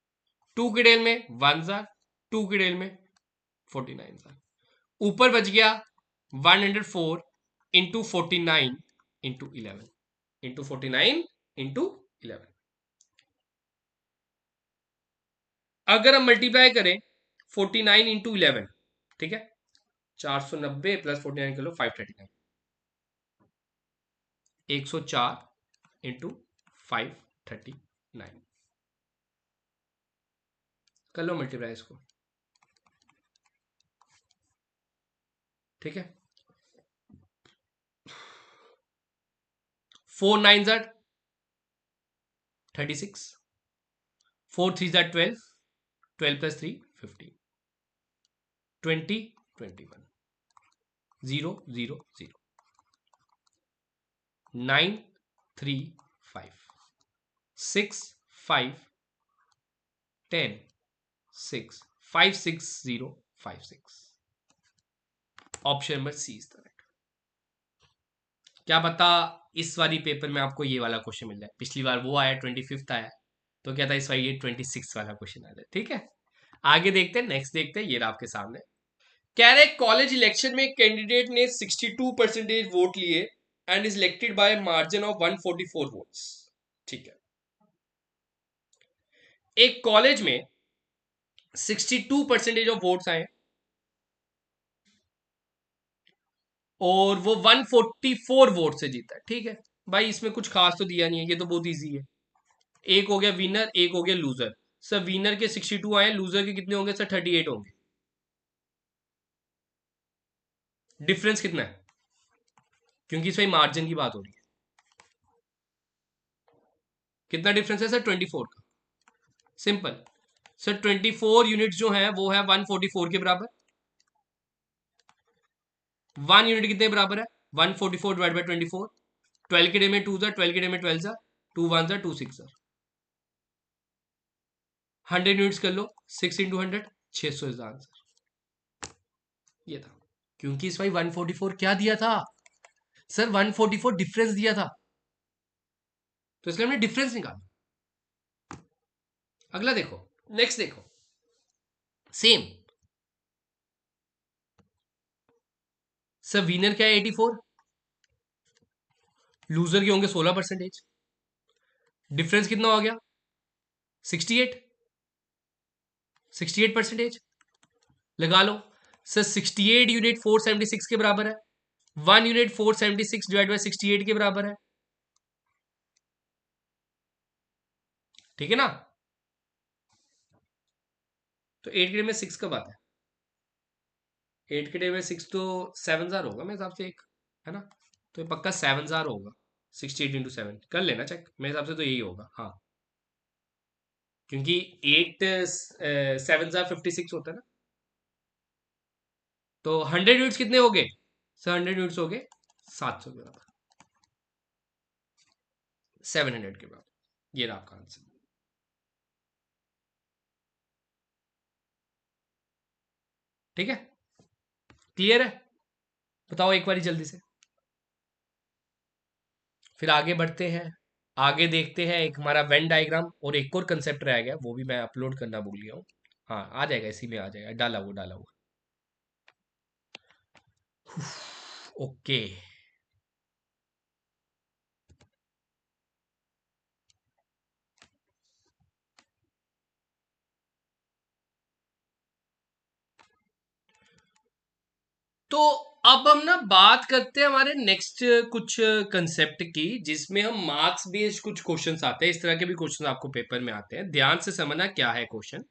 2 के डेल में 1 जार, 2 के डेल में 49 जार, ऊपर बच गया 104 इंटू 49 इंटू 11, इंटू 49 इंटू 11। अगर हम मल्टीप्लाई करें 49 इंटू 11, ठीक है, 490 प्लस 49 कर लो 539, 104 इंटू 539, कर लो मल्टीप्लाई इसको, ठीक है। 4 9 jar 36, 4 3 jar 12, 12 plus 3 15, 20 21, 0 0 0, 9 3 5, 6 5 10 6 5 6 0 5 6, option number C is correct. क्या पता इस वाली पेपर में आपको ये वाला क्वेश्चन मिल जाए, पिछली बार वो आया 25th आया, तो क्या था इस बार ये 26 वाला क्वेश्चन आ जाए, ठीक है। आगे देखते हैं, नेक्स्ट देखते हैं, ये रहा आपके सामने। कह रहे कॉलेज इलेक्शन में कैंडिडेट ने 62% वोट लिए and is elected by margin of 144 votes, ठीक है। एक कॉलेज में 62% ऑफ वोट्स आए और वो 144 वोट से जीता है, ठीक है भाई, इसमें कुछ खास तो दिया नहीं है, ये तो बहुत इजी है। एक हो गया विनर, एक हो गया लूजर, सर विनर के 62 आए, लूजर के कितने होंगे सर 38 होंगे, डिफरेंस कितना है, क्योंकि इसमें मार्जिन की बात हो रही है। कितना डिफरेंस है सर 24 का, सिंपल सर 24 यूनिट जो है वो है 144 के बराबर, 1 यूनिट कितने बराबर है 144 डिवाइड बाई 24, 12 के डे में 2 जार, 12 के डे में 12 जार, 2 1 जार 2 6 जार, 100 यूनिट्स कर लो, 6 इंटू 100 600 इज आंसर, ये था। क्योंकि इस भाई 144 क्या दिया था सर, 144 डिफरेंस दिया था, तो इसलिए हमने डिफरेंस निकाला। अगला देखो, नेक्स्ट देखो, सेम, सर विनर क्या है 84, लूजर के होंगे 16%, डिफरेंस कितना हो गया 68, 68% लगा लो। सर 68 यूनिट 476 के बराबर है, 1 यूनिट 476 डिवाइड बाई 68 के बराबर है, ठीक है ना। तो 8 के डे में 6 कब आता है, 8 के डे में 6 तो 7 जार होगा मेरे हिसाब से एक, है ना, तो ये पक्का 7 जार होगा, 68 इंटू 7 कर लेना चेक, मेरे हिसाब से तो यही होगा हाँ, क्योंकि 8 7 जार 56 होता है ना, तो 100 यूनिट्स कितने हो गए सर, 100 यूनिट्स हो गए 700 के बराबर, 700 के बराबर, ये रहा आपका आंसर, ठीक है, क्लियर है, बताओ एक बारी जल्दी से, फिर आगे बढ़ते हैं। आगे देखते हैं, एक हमारा वेन डायग्राम और एक और कंसेप्ट रह गया, वो भी मैं अपलोड करना भूल गया हूँ, हाँ आ जाएगा, इसी में आ जाएगा, डाला हुआ ओके। तो अब हम ना बात करते हैं हमारे नेक्स्ट कुछ कंसेप्ट की, जिसमें हम मार्क्स बेस्ड कुछ क्वेश्चंस आते हैं। इस तरह के भी क्वेश्चंस आपको पेपर में आते हैं, ध्यान से समझना क्या है क्वेश्चन।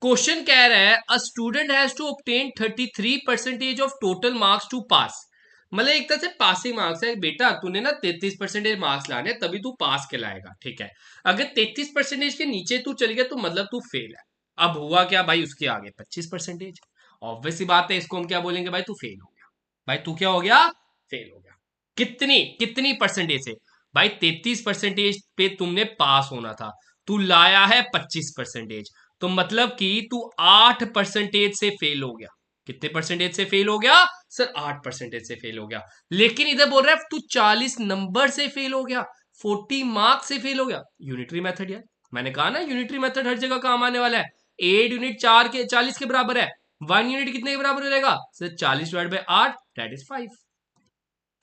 क्वेश्चन कह रहा है a student has to obtain 33% of total marks to pass. मतलब एक तरह से पासिंग मार्क्स है। बेटा तूने ना 33% मार्क्स लाने तभी तू पास कहलाएगा, ठीक है। अगर 33% के नीचे तू चल गया तो मतलब तू फेल है। अब हुआ क्या भाई, उसके आगे 25%। ऑब्वियस सी बात है, इसको हम क्या बोलेंगे भाई, तू फेल हो गया। भाई तू क्या हो गया, फेल हो गया। कितनी कितनी परसेंटेज से भाई, 33% पे तुमने पास होना था, तू लाया है 25%। तो मतलब कि तू 8% से फेल हो गया। कितने परसेंटेज से फेल हो गया सर, 8% से फेल हो गया। लेकिन इधर बोल रहा है तू 40 नंबर से फेल हो गया, 40 मार्क्स से फेल हो गया। यूनिटरी मेथड यार, मैंने कहा ना यूनिटरी मेथड हर जगह काम आने वाला है। 8 यूनिट 40 के बराबर है, 1 यूनिट कितने के बराबर हो जाएगा सर, 40/8 दैट इज 5।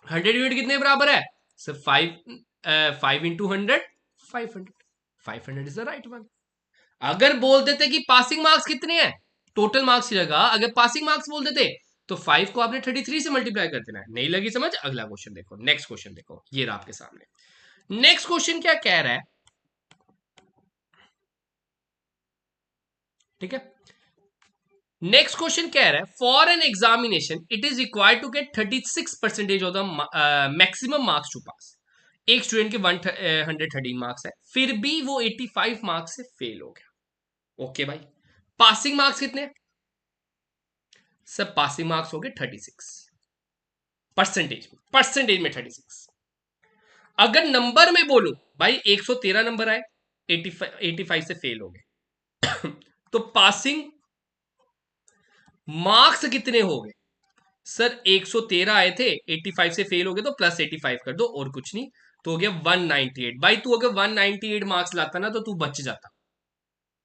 100 यूनिट कितने के बराबर है sir, 5 5 into 100 500। 500 is the right one. अगर बोल देते कि पासिंग मार्क्स कितने हैं, टोटल मार्क्स की जगह अगर पासिंग मार्क्स बोल देते तो 5 को आपने 33 से मल्टीप्लाई कर देना है। नहीं लगी समझ, अगला क्वेश्चन देखो, नेक्स्ट क्वेश्चन देखो, ये रहा आपके सामने। नेक्स्ट क्वेश्चन क्या कह रहा है, ठीक है। नेक्स्ट क्वेश्चन कह रहा है for an examination it is required to get 36% of the maximum marks to pass. एक स्टूडेंट के 113 मार्क्स है, फिर भी वो 85 मार्क्स से फेल हो गया। ओके भाई, पासिंग मार्क्स कितने, सब पासिंग मार्क्स हो गए 36। परसेंटेज में 36। अगर नंबर में बोलूं भाई, 113 नंबर आए, 85 से फेल हो गए तो पासिंग मार्क्स कितने हो गए सर, 113 आए थे, 85 से फेल हो गए तो प्लस 85 कर दो और कुछ नहीं, तो हो गया 198। भाई तू अगर 198 मार्क्स लाता ना तो तू बच जाता,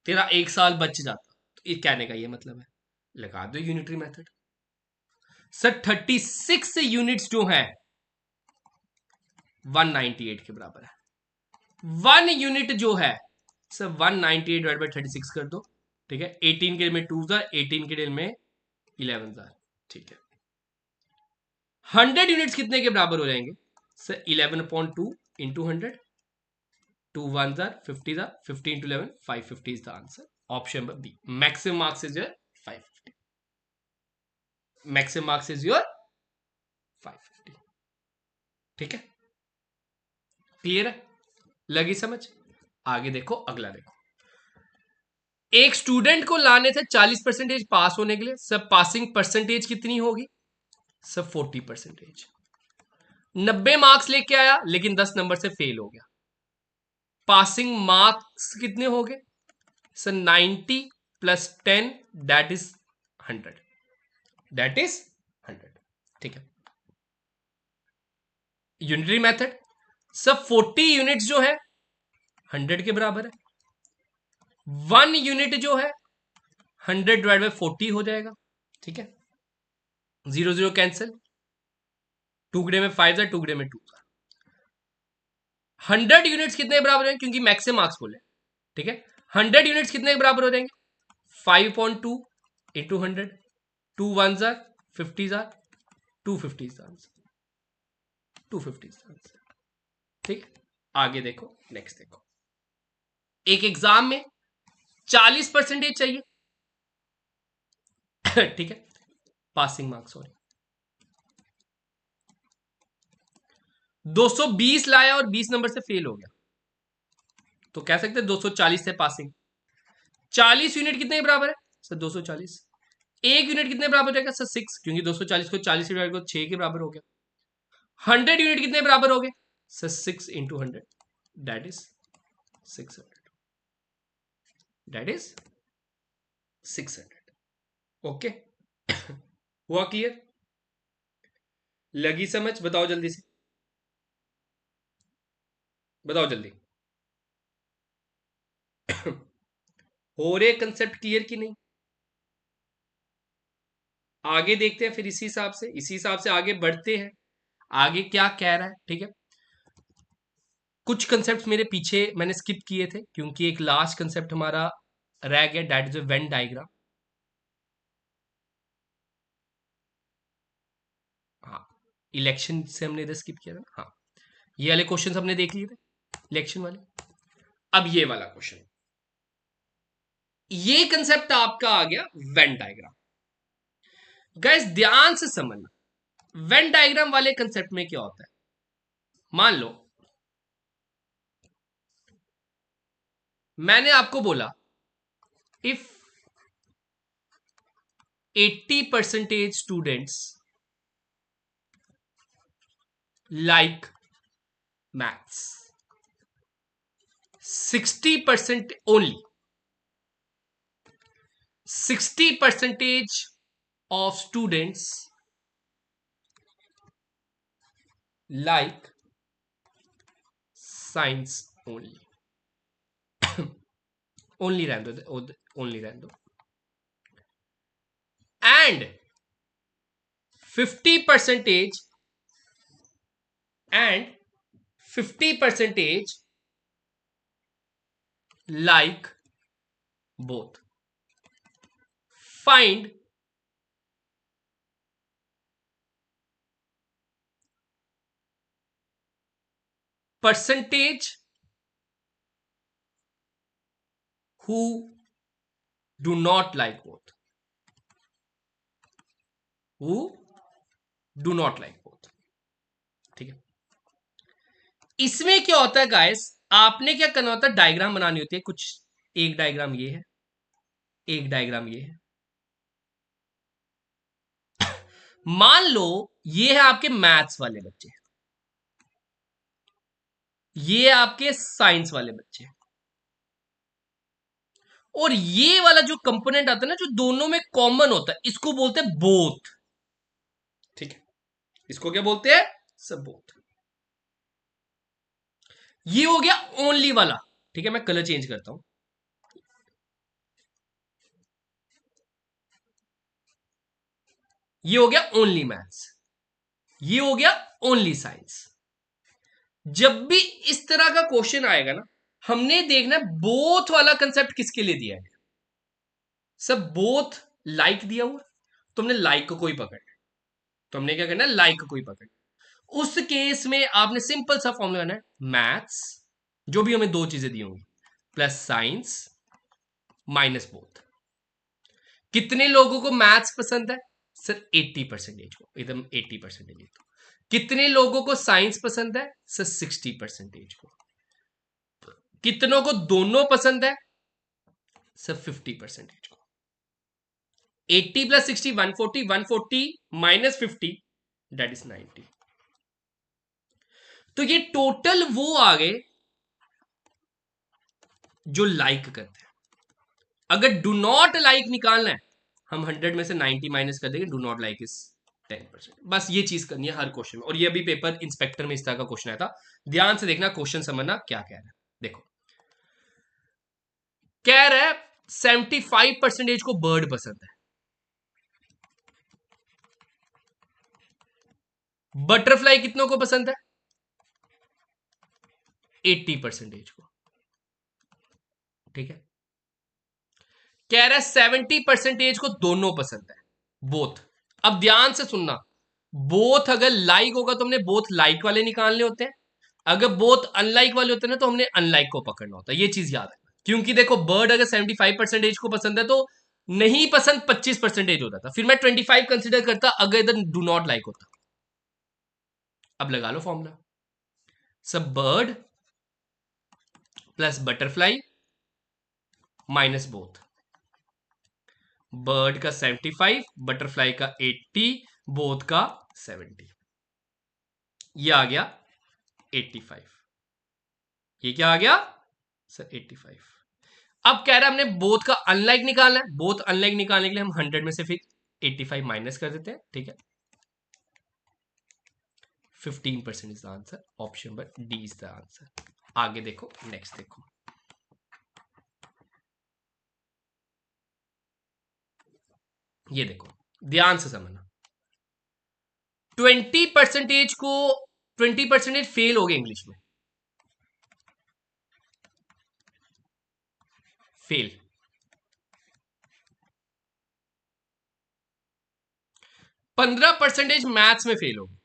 तेरा एक साल बच जाता। तो ये कहने का ये मतलब है, लगा दो यूनिटरी मेथड। सर 36 यूनिट्स जो है 198 के बराबर है। 1 यूनिट जो है सर 198/36 कर दो, ठीक है। 18 के में 2 जार, 18 के डेल में 11 जार, ठीक है। 100 यूनिट्स कितने के बराबर हो जाएंगे सर, 11/2 इंटू 100, 2 1 जार 50 जार, 50 into 11 550 is the answer. Option number B, maximum marks is your 550। Maximum marks is your 550, ठीक है। क्लियर है, लगी समझ। आगे देखो, अगला देखो। एक स्टूडेंट को लाने थे 40% पास होने के लिए, सब पासिंग परसेंटेज कितनी होगी सब, 40%। 90 मार्क्स लेके आया लेकिन 10 नंबर से फेल हो गया। पासिंग मार्क्स कितने हो गए sir, 90 plus 10 that is 100, that is 100, ठीक है। यूनिटरी मेथड, सब 40 यूनिट्स जो है 100 के बराबर है। 1 यूनिट जो है 100/40 हो जाएगा, ठीक है। 0 0 कैंसिल, टुकड़े में 5 है, टुकड़े में 2। 100 यूनिट्स कितने के बराबर है, क्योंकि मैक्सिमम मार्क्स बोले, ठीक है। 100 यूनिट्स कितने के बराबर हो जाएंगे, 5/2 इंटू 100, 2 1 जार 50 जार, 250 आंसर, 250 आंसर, ठीक है। आगे देखो, नेक्स्ट देखो। एक एग्जाम में 40% चाहिए ठीक है, पासिंग मार्क्स, सॉरी 220 लाया और 20 नंबर से फेल हो गया, तो कह सकते हैं 240 से पासिंग। 40 यूनिट कितने के बराबर है सर, 240। एक यूनिट कितने बराबर हो जाएगा सर, 6, क्योंकि 240 को 40 से डिवाइड करो 6 के बराबर हो गया। 100 यूनिट कितने बराबर हो गए sir, 6 into 100 that is 600, that is 600। Okay हुआ क्लियर, लगी समझ, बताओ जल्दी से, बताओ जल्दी हो रहे कंसेप्ट क्लियर कि नहीं। आगे देखते हैं फिर, इसी हिसाब से आगे बढ़ते हैं। आगे क्या कह रहा है, ठीक है। कुछ कंसेप्ट मेरे पीछे मैंने स्किप किए थे, क्योंकि एक लास्ट कंसेप्ट हमारा रह गया, that is a Venn diagram. Election से हमने इधर स्किप किया था ना, हाँ ये वाले क्वेश्चन हमने देख लिए थे इलेक्शन वाले। अब ये वाला क्वेश्चन, ये कंसेप्ट आपका आ गया वेन डायग्राम। गाइस ध्यान से समझना, वेन डायग्राम वाले कंसेप्ट में क्या होता है। मान लो मैंने आपको बोला if 80% students like maths, 60% only 60% of students like science only। Only रहने दो, ओनली रहने दो। And 50% and 50% like both। find percentage who do not like both, who do not like both। ठीक है, इसमें क्या होता है गाइस, आपने क्या करना होता है, डायग्राम बनानी होती है कुछ। एक डायग्राम ये है, एक डायग्राम ये है। मान लो ये है आपके मैथ्स वाले बच्चे, ये आपके साइंस वाले बच्चे, और ये वाला जो कंपोनेंट आता है ना जो दोनों में कॉमन होता है, इसको बोलते हैं बोथ। ठीक है, इसको क्या बोलते हैं, सब बोथ। ये हो गया ओनली वाला। ठीक है, मैं कलर चेंज करता हूं। ये हो गया ओनली मैथ्स, ये हो गया ओनली साइंस। जब भी इस तरह का क्वेश्चन आएगा ना, हमने देखना है बोथ वाला कंसेप्ट किसके लिए दिया है। सब बोथ लाइक दिया हुआ, तुमने लाइक को कोई पकड़, तो हमने क्या करना है, लाइक को कोई पकड़। उस केस में आपने सिंपल सा फॉर्मूला करना है, मैथ्स जो भी हमें दो चीजें दी होंगी प्लस साइंस माइनस बोथ। कितने लोगों को मैथ्स पसंद है, सर 80% को, एकदम 80%। कितने लोगों को साइंस पसंद है, सर 60% को। कितनों को दोनों पसंद है, सर 50% को। 80 प्लस 60 140, 140 माइनस 50 दैट इज 90। तो ये टोटल वो आ गए जो लाइक करते हैं। अगर डू नॉट लाइक निकालना है, हम 100 में से 90 माइनस कर देंगे, डू नॉट लाइक इज 10%। बस ये चीज करनी है हर क्वेश्चन में। और ये अभी पेपर इंस्पेक्टर में इस तरह का क्वेश्चन आया था, ध्यान से देखना, क्वेश्चन समझना क्या कह रहा है। देखो कह रहा है 75% को बर्ड पसंद है, बटरफ्लाई कितनों को पसंद है, 80% को। ठीक है, कह रहा है 70% को दोनों पसंद है, बोथ। अब ध्यान से सुनना, बोथ अगर लाइक होगा तो हमने बोथ लाइक वाले निकालने होते हैं, अगर बोथ अनलाइक वाले होते हैं ना तो हमने अनलाइक को पकड़ना होता है। ये चीज याद है, क्योंकि देखो बर्ड अगर 75% को पसंद है तो नहीं पसंद 25% होता था, फिर मैं 25 कंसिडर करता अगर इधर डू नॉट लाइक होता। अब लगा लो फॉर्मूला, सब bird plus butterfly minus both. Bird का 75, बटरफ्लाई का 80, बोथ का 70। ये आ गया 85। ये क्या आ गया सर 85। अब कह रहा है हमने बोथ का अनलाइक निकालना है, बोथ अनलाइक निकालने के लिए हम 100 में से फिर 85 माइनस कर देते हैं। ठीक है, 15% is the answer, option number D is the answer. आगे देखो, नेक्स्ट देखो, ये देखो ध्यान से समझना। 20% को 20% फेल हो गए इंग्लिश में, फेल। 15% मैथ्स में फेल हो गए,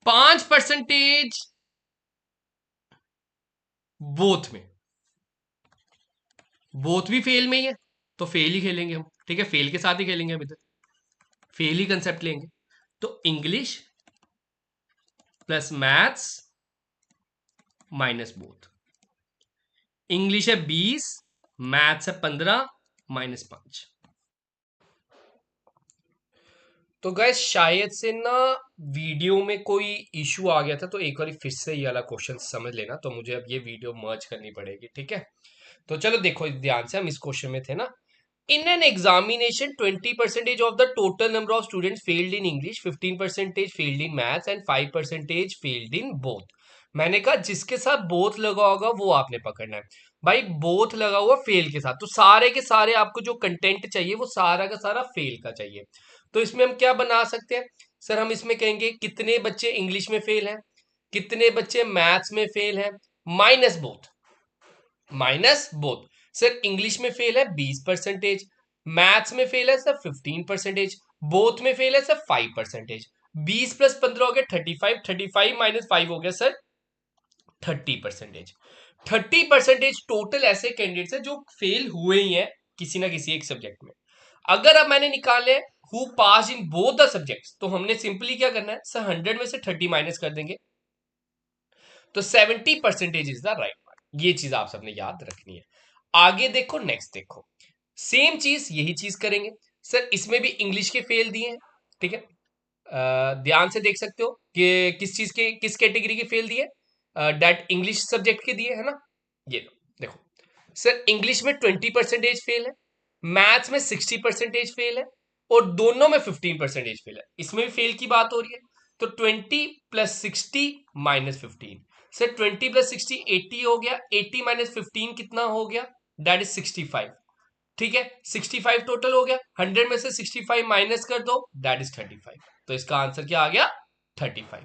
5% बोथ में, बोथ भी फेल में ही है तो फेल ही खेलेंगे हम, ठीक है, फेल के साथ ही खेलेंगे हम, इधर फेल ही कंसेप्ट लेंगे। तो English plus maths minus both. English है 20, मैथ्स है 15 माइनस 5। तो गैस शायद से ना वीडियो में कोई इशू आ गया था, तो एक बार फिर से ये वाला क्वेश्चन समझ लेना, तो मुझे अब ये वीडियो मर्ज करनी पड़ेगी, ठीक है। तो चलो देखो ध्यान से, हम इस क्वेश्चन में थे ना। In an examination, 20% of the total number of students failed in English, 15% failed in maths and 5% failed in both. मैंने कहा जिसके साथ बोथ लगा होगा वो आपने पकड़ना है। भाई बोथ लगा हुआ फेल के साथ, तो सारे के सारे आपको जो कंटेंट चाहिए वो सारा का सारा फेल का चाहिए। तो इसमें हम क्या बना सकते हैं सर, हम इसमें कहेंगे कितने बच्चे इंग्लिश में फेल हैं, कितने बच्चे मैथ्स में फेल हैं, minus both, minus both. Sir English में फेल है 20%, मैथ्स में फेल है सर 15%, बोथ में फेल है सर 5%। 20 प्लस 15 हो गया 35, 35 माइनस 5 हो गया सर 30%। 30% टोटल ऐसे कैंडिडेट्स है जो फेल हुए ही हैं किसी ना किसी एक सब्जेक्ट में। अगर अब मैंने निकाले who pass in both the subjects, तो हमने सिंपली क्या करना है सर, 100 में से 30 माइनस कर देंगे, तो 70% इज द राइट वन। ये चीज आप सबने याद रखनी है। आगे देखो, नेक्स्ट देखो, सेम चीज यही चीज करेंगे। सर इसमें भी इंग्लिश के फेल दिए हैं, ठीक है, ध्यान से देख सकते हो कि किस चीज के, किस कैटेगरी के फेल दिए, डेट इंग्लिश सब्जेक्ट के दिए है ना। ये देखो सर, इंग्लिश में 20% फेल है, मैथ्स में 60% फेल है, और दोनों में 15% फेल है। इसमें भी फेल की बात हो रही है, तो 20 प्लस 60 माइनस 15। सर 20 प्लस 60 80 हो गया, 80 माइनस 15 कितना हो गया, दैट इज 65, ठीक है, 65 टोटल हो गया। 100 में से 65 माइनस कर दो, दैट इज 35। तो इसका आंसर क्या आ गया, 35।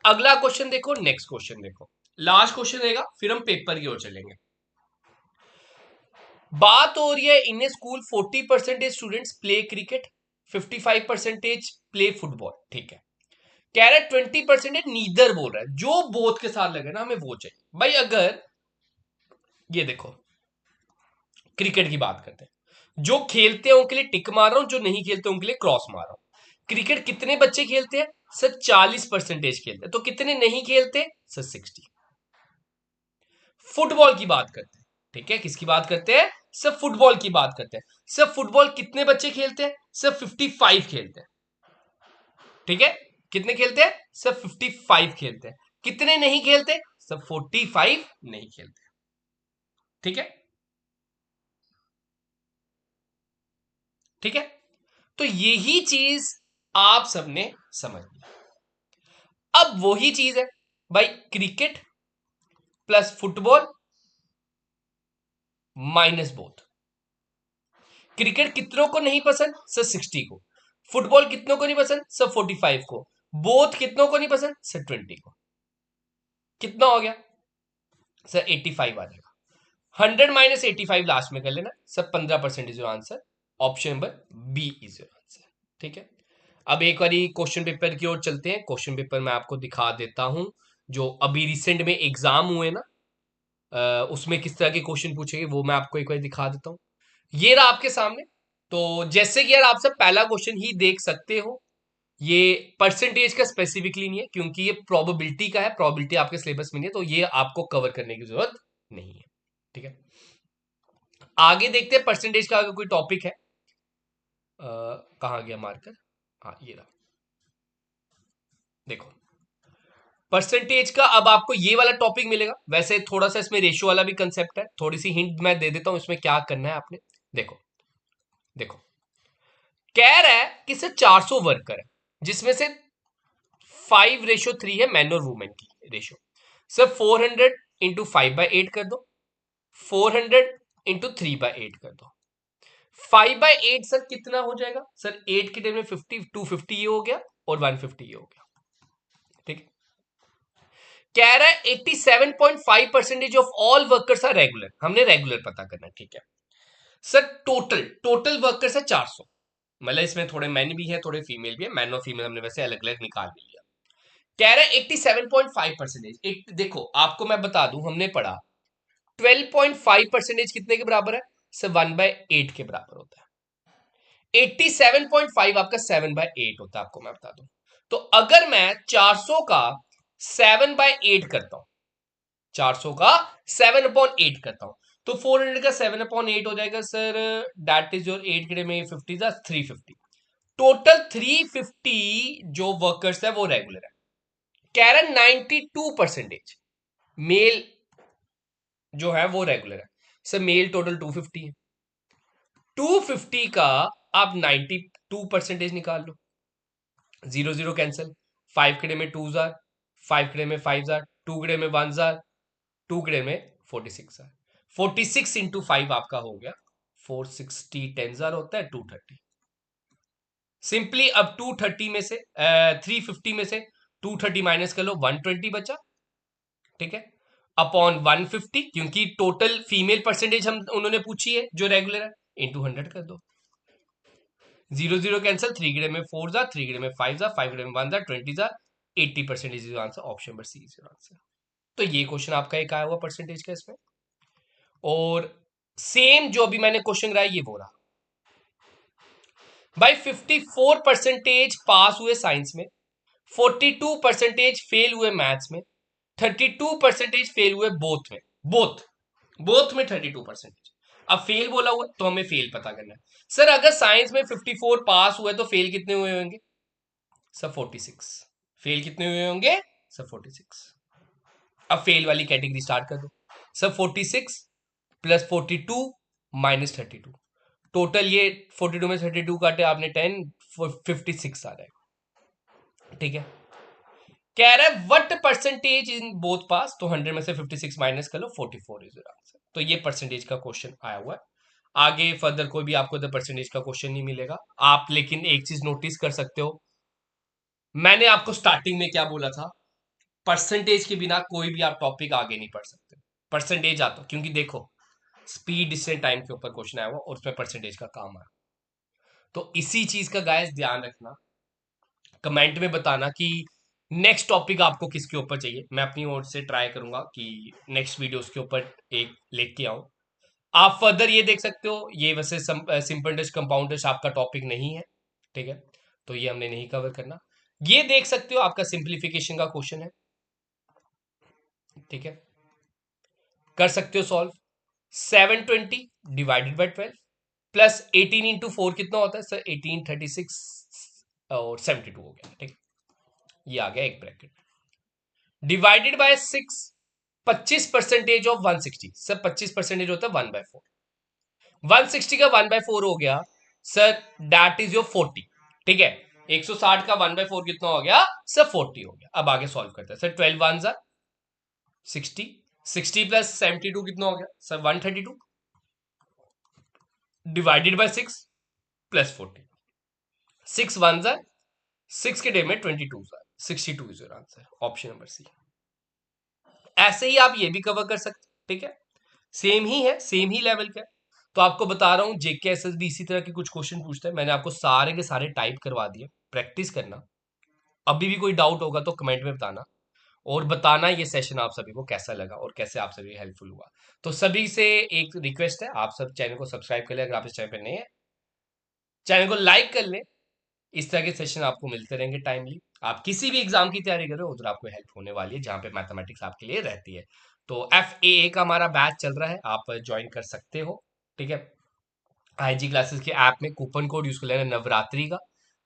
अगला क्वेश्चन देखो, नेक्स्ट क्वेश्चन देखो, लास्ट क्वेश्चन रहेगा, फिर हम पेपर की ओर चलेंगे। बात हो रही है in a school 40% students play cricket, 55% play football, ठीक है। कह रहा है 20% नीदर बोल रहा है, जो बोथ के साथ लगे ना हमें वो चाहिए। भाई अगर ये देखो, क्रिकेट की बात करते हैं, जो खेलते हैं उनके लिए टिक मार रहा हूं, जो नहीं खेलते उनके लिए क्रॉस मार रहा हूं। क्रिकेट कितने बच्चे खेलते हैं सर, 40% खेलते हैं, तो कितने नहीं खेलते सर 60। फुटबॉल की बात करते हैं, ठीक है, किसकी बात करते हैं सर, फुटबॉल की बात करते हैं। सर फुटबॉल कितने बच्चे खेलते हैं सर, 55 खेलते हैं, ठीक है, कितने खेलते हैं सर 55 खेलते हैं। कितने नहीं खेलते सर, 45 नहीं खेलते, ठीक है, ठीक है। तो यही चीज आप सबने समझ लिया। अब वही चीज है भाई, cricket plus football minus both. Cricket कितनों को नहीं पसंद सर, 60 को। फुटबॉल कितनों को नहीं पसंद सर, 45 को। बोथ कितनों को नहीं पसंद सर, 20 को। कितना हो गया सर, 85 आ जाएगा। 100 माइनस 85 लास्ट में कर लेना sir, 15% is your answer. Option number B is your answer, ठीक है। अब एक बारी क्वेश्चन पेपर की ओर चलते हैं। क्वेश्चन पेपर मैं आपको दिखा देता हूं, जो अभी रिसेंट में एग्जाम हुए ना, उसमें किस तरह के क्वेश्चन पूछेंगे वो मैं आपको एक बार दिखा देता हूँ। ये रहा आपके सामने। तो जैसे कि यार आप सब पहला क्वेश्चन ही देख सकते हो, ये परसेंटेज का स्पेसिफिकली नहीं है, क्योंकि ये प्रोबेबिलिटी का है, प्रोबेबिलिटी आपके सिलेबस में नहीं है, तो ये आपको कवर करने की जरूरत नहीं है, ठीक है। आगे देखते हैं परसेंटेज का अगर कोई टॉपिक है। कहाँ गया मार्कर, हाँ ये रहा, देखो परसेंटेज का अब आपको ये वाला टॉपिक मिलेगा। वैसे थोड़ा सा इसमें रेशियो वाला भी कंसेप्ट है, थोड़ी सी हिंट मैं दे देता हूं इसमें क्या करना है आपने। देखो देखो, कह रहा है कि सर 400 वर्कर है, जिसमें से 5:3 है मैन और वुमेन की रेशियो। सर 400 इंटू 5/8 कर दो, 400 इंटू 3/8 कर दो। 5/8 सर कितना हो जाएगा सर, 8 के टाइम में 50, 250 ये हो गया और 150 ये हो गया, ठीक है। कह रहा है 87.5% of all workers are regular, हमने रेगुलर पता करना है, ठीक है। सर टोटल टोटल वर्कर्स है 400, मतलब इसमें थोड़े मैन भी हैं थोड़े फीमेल भी है, मैन और फीमेल हमने वैसे अलग अलग निकाल भी लिया। कह रहा है 87.5%। देखो आपको मैं बता दूं, हमने पढ़ा 12.5% कितने के बराबर है सर, 1/8 के बराबर होता है। 87.5 आपका 7/8 होता है, आपको मैं बता दूं। तो अगर मैं 400 का 7/8 करता हूं, 400 का 7/8 करता हूं, तो 400 का 7/8 हो जाएगा सर, दैट इज योर 8 के में 50 था 350। टोटल 350 जो वर्कर्स है वो रेगुलर है। कह रहा है 92% मेल जो है वो रेगुलर है। सर मेल टोटल 250 है, 250 का आप 92% निकाल लो, 0 0 कैंसिल, 5 कड़े में 2 जार, 5 कड़े में 5 जार, 2 कड़े में 1 जार, 2 कड़े में 46 जार, 46 इंटू 5 आपका हो गया 460, 10 जार होता है 230। सिंपली अब 230 में से 350 में से 230 माइनस कर लो, 120 बचा, ठीक है, अपॉन 150, क्योंकि टोटल फीमेल परसेंटेज हम उन्होंने पूछी है जो रेगुलर है, इंटू 100 कर दो, 0 0 कैंसिल, 3 गिरे में 4 जार, 3 गिरे में 5 जार, 5 गिरे में 1 जार, 20 जार, 80% is answer, option number C is answer. तो ये क्वेश्चन आपका एक आया हुआ परसेंटेज का इसमें। और सेम जो अभी मैंने क्वेश्चन कराया ये वो रहा भाई, 54% पास हुए साइंस में, 42% फेल हुए मैथ्स में, 32% फेल हुए बोथ में, बोथ में 32%। अब फेल बोला हुआ तो हमें फेल पता करना है। सर अगर साइंस में 54 पास हुए तो फेल कितने हुए होंगे सर, 46। फेल कितने हुए होंगे सर, 46। अब फेल वाली कैटेगरी स्टार्ट कर दो सर, 46 प्लस 42 माइनस 32, टोटल ये 42 में 32 काटे आपने 10, 56 आ जाएगा, ठीक है। कह रहा है व्हाट परसेंटेज इन बोथ पास, तो 100 में से 56 माइनस कर लो, 44 इज योर आंसर। तो ये परसेंटेज का क्वेश्चन आया हुआ है। आगे फर्दर कोई भी आपको इधर परसेंटेज का क्वेश्चन नहीं मिलेगा। आप लेकिन एक चीज नोटिस कर सकते हो, मैंने आपको स्टार्टिंग में क्या बोला था, परसेंटेज के बिना कोई भी आप टॉपिक आगे नहीं पढ़ सकते। परसेंटेज आता, क्योंकि देखो स्पीड डिस्टेंस टाइम के ऊपर क्वेश्चन आया हुआ और उसमें परसेंटेज का काम आया, तो इसी चीज का गाइस ध्यान रखना। कमेंट में बताना कि नेक्स्ट टॉपिक आपको किसके ऊपर चाहिए, मैं अपनी ओर से ट्राई करूंगा कि नेक्स्ट वीडियो उसके ऊपर एक लेके आऊं। आप फर्दर ये देख सकते हो, ये वैसे सिंपल टेस्ट कंपाउंड टेस्ट आपका टॉपिक नहीं है, ठीक है, तो ये हमने नहीं कवर करना। ये देख सकते हो आपका सिंप्लीफिकेशन का क्वेश्चन है, ठीक है, कर सकते हो solve. 720 divided by 12 plus 18 into 4 कितना होता है सर, 18, 36 और 72 हो गया, ठीक, ये आ गया एक bracket. Divided by 6, 25% of 160 sir, 25% होता है 1/4, 160 का 1/4 हो गया सर, दैट इज योर 40, ठीक है। 160 का 1/4 कितना हो गया सर, 40 हो गया। अब आगे सॉल्व करते हैं सर, 12 1 जार 60, 60 प्लस 72 कितना हो गया सर, 132 डिवाइडेड बाय 6 प्लस 40, 6 1 जार, 6 के डे में 22 जार, 62 is your answer, option number C. ऐसे ही आप ये भी कवर कर सकते, ठीक है, सेम ही है, सेम ही लेवल का है। तो आपको बता रहा हूं जेके एसएसबी इसी तरह के कुछ क्वेश्चन पूछता है, मैंने आपको सारे के सारे टाइप करवा दिए, प्रैक्टिस करना। अभी भी कोई डाउट होगा तो कमेंट में बताना, और बताना ये सेशन आप सभी को कैसा लगा और कैसे आप सभी हेल्पफुल हुआ। तो सभी से एक रिक्वेस्ट है, आप सब चैनल को सब्सक्राइब कर ले अगर आप इस चैनल पर नए हैं, चैनल को लाइक कर ले, इस तरह के सेशन आपको मिलते रहेंगे टाइमली। आप किसी भी एग्जाम की तैयारी करो उधर आपको हेल्प होने वाली है, जहाँ पे मैथमेटिक्स आपके लिए रहती है। तो FAA का हमारा बैच चल रहा है, आप ज्वाइन कर सकते हो, ठीक है। IG क्लासेस के ऐप में कूपन कोड यूज कर लेना नवरात्रि का,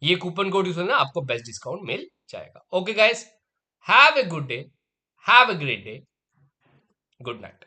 ये कूपन कोड यूज करना, आपको बेस्ट डिस्काउंट मिल जाएगा। Okay guys, have a good day, have a great day, good night.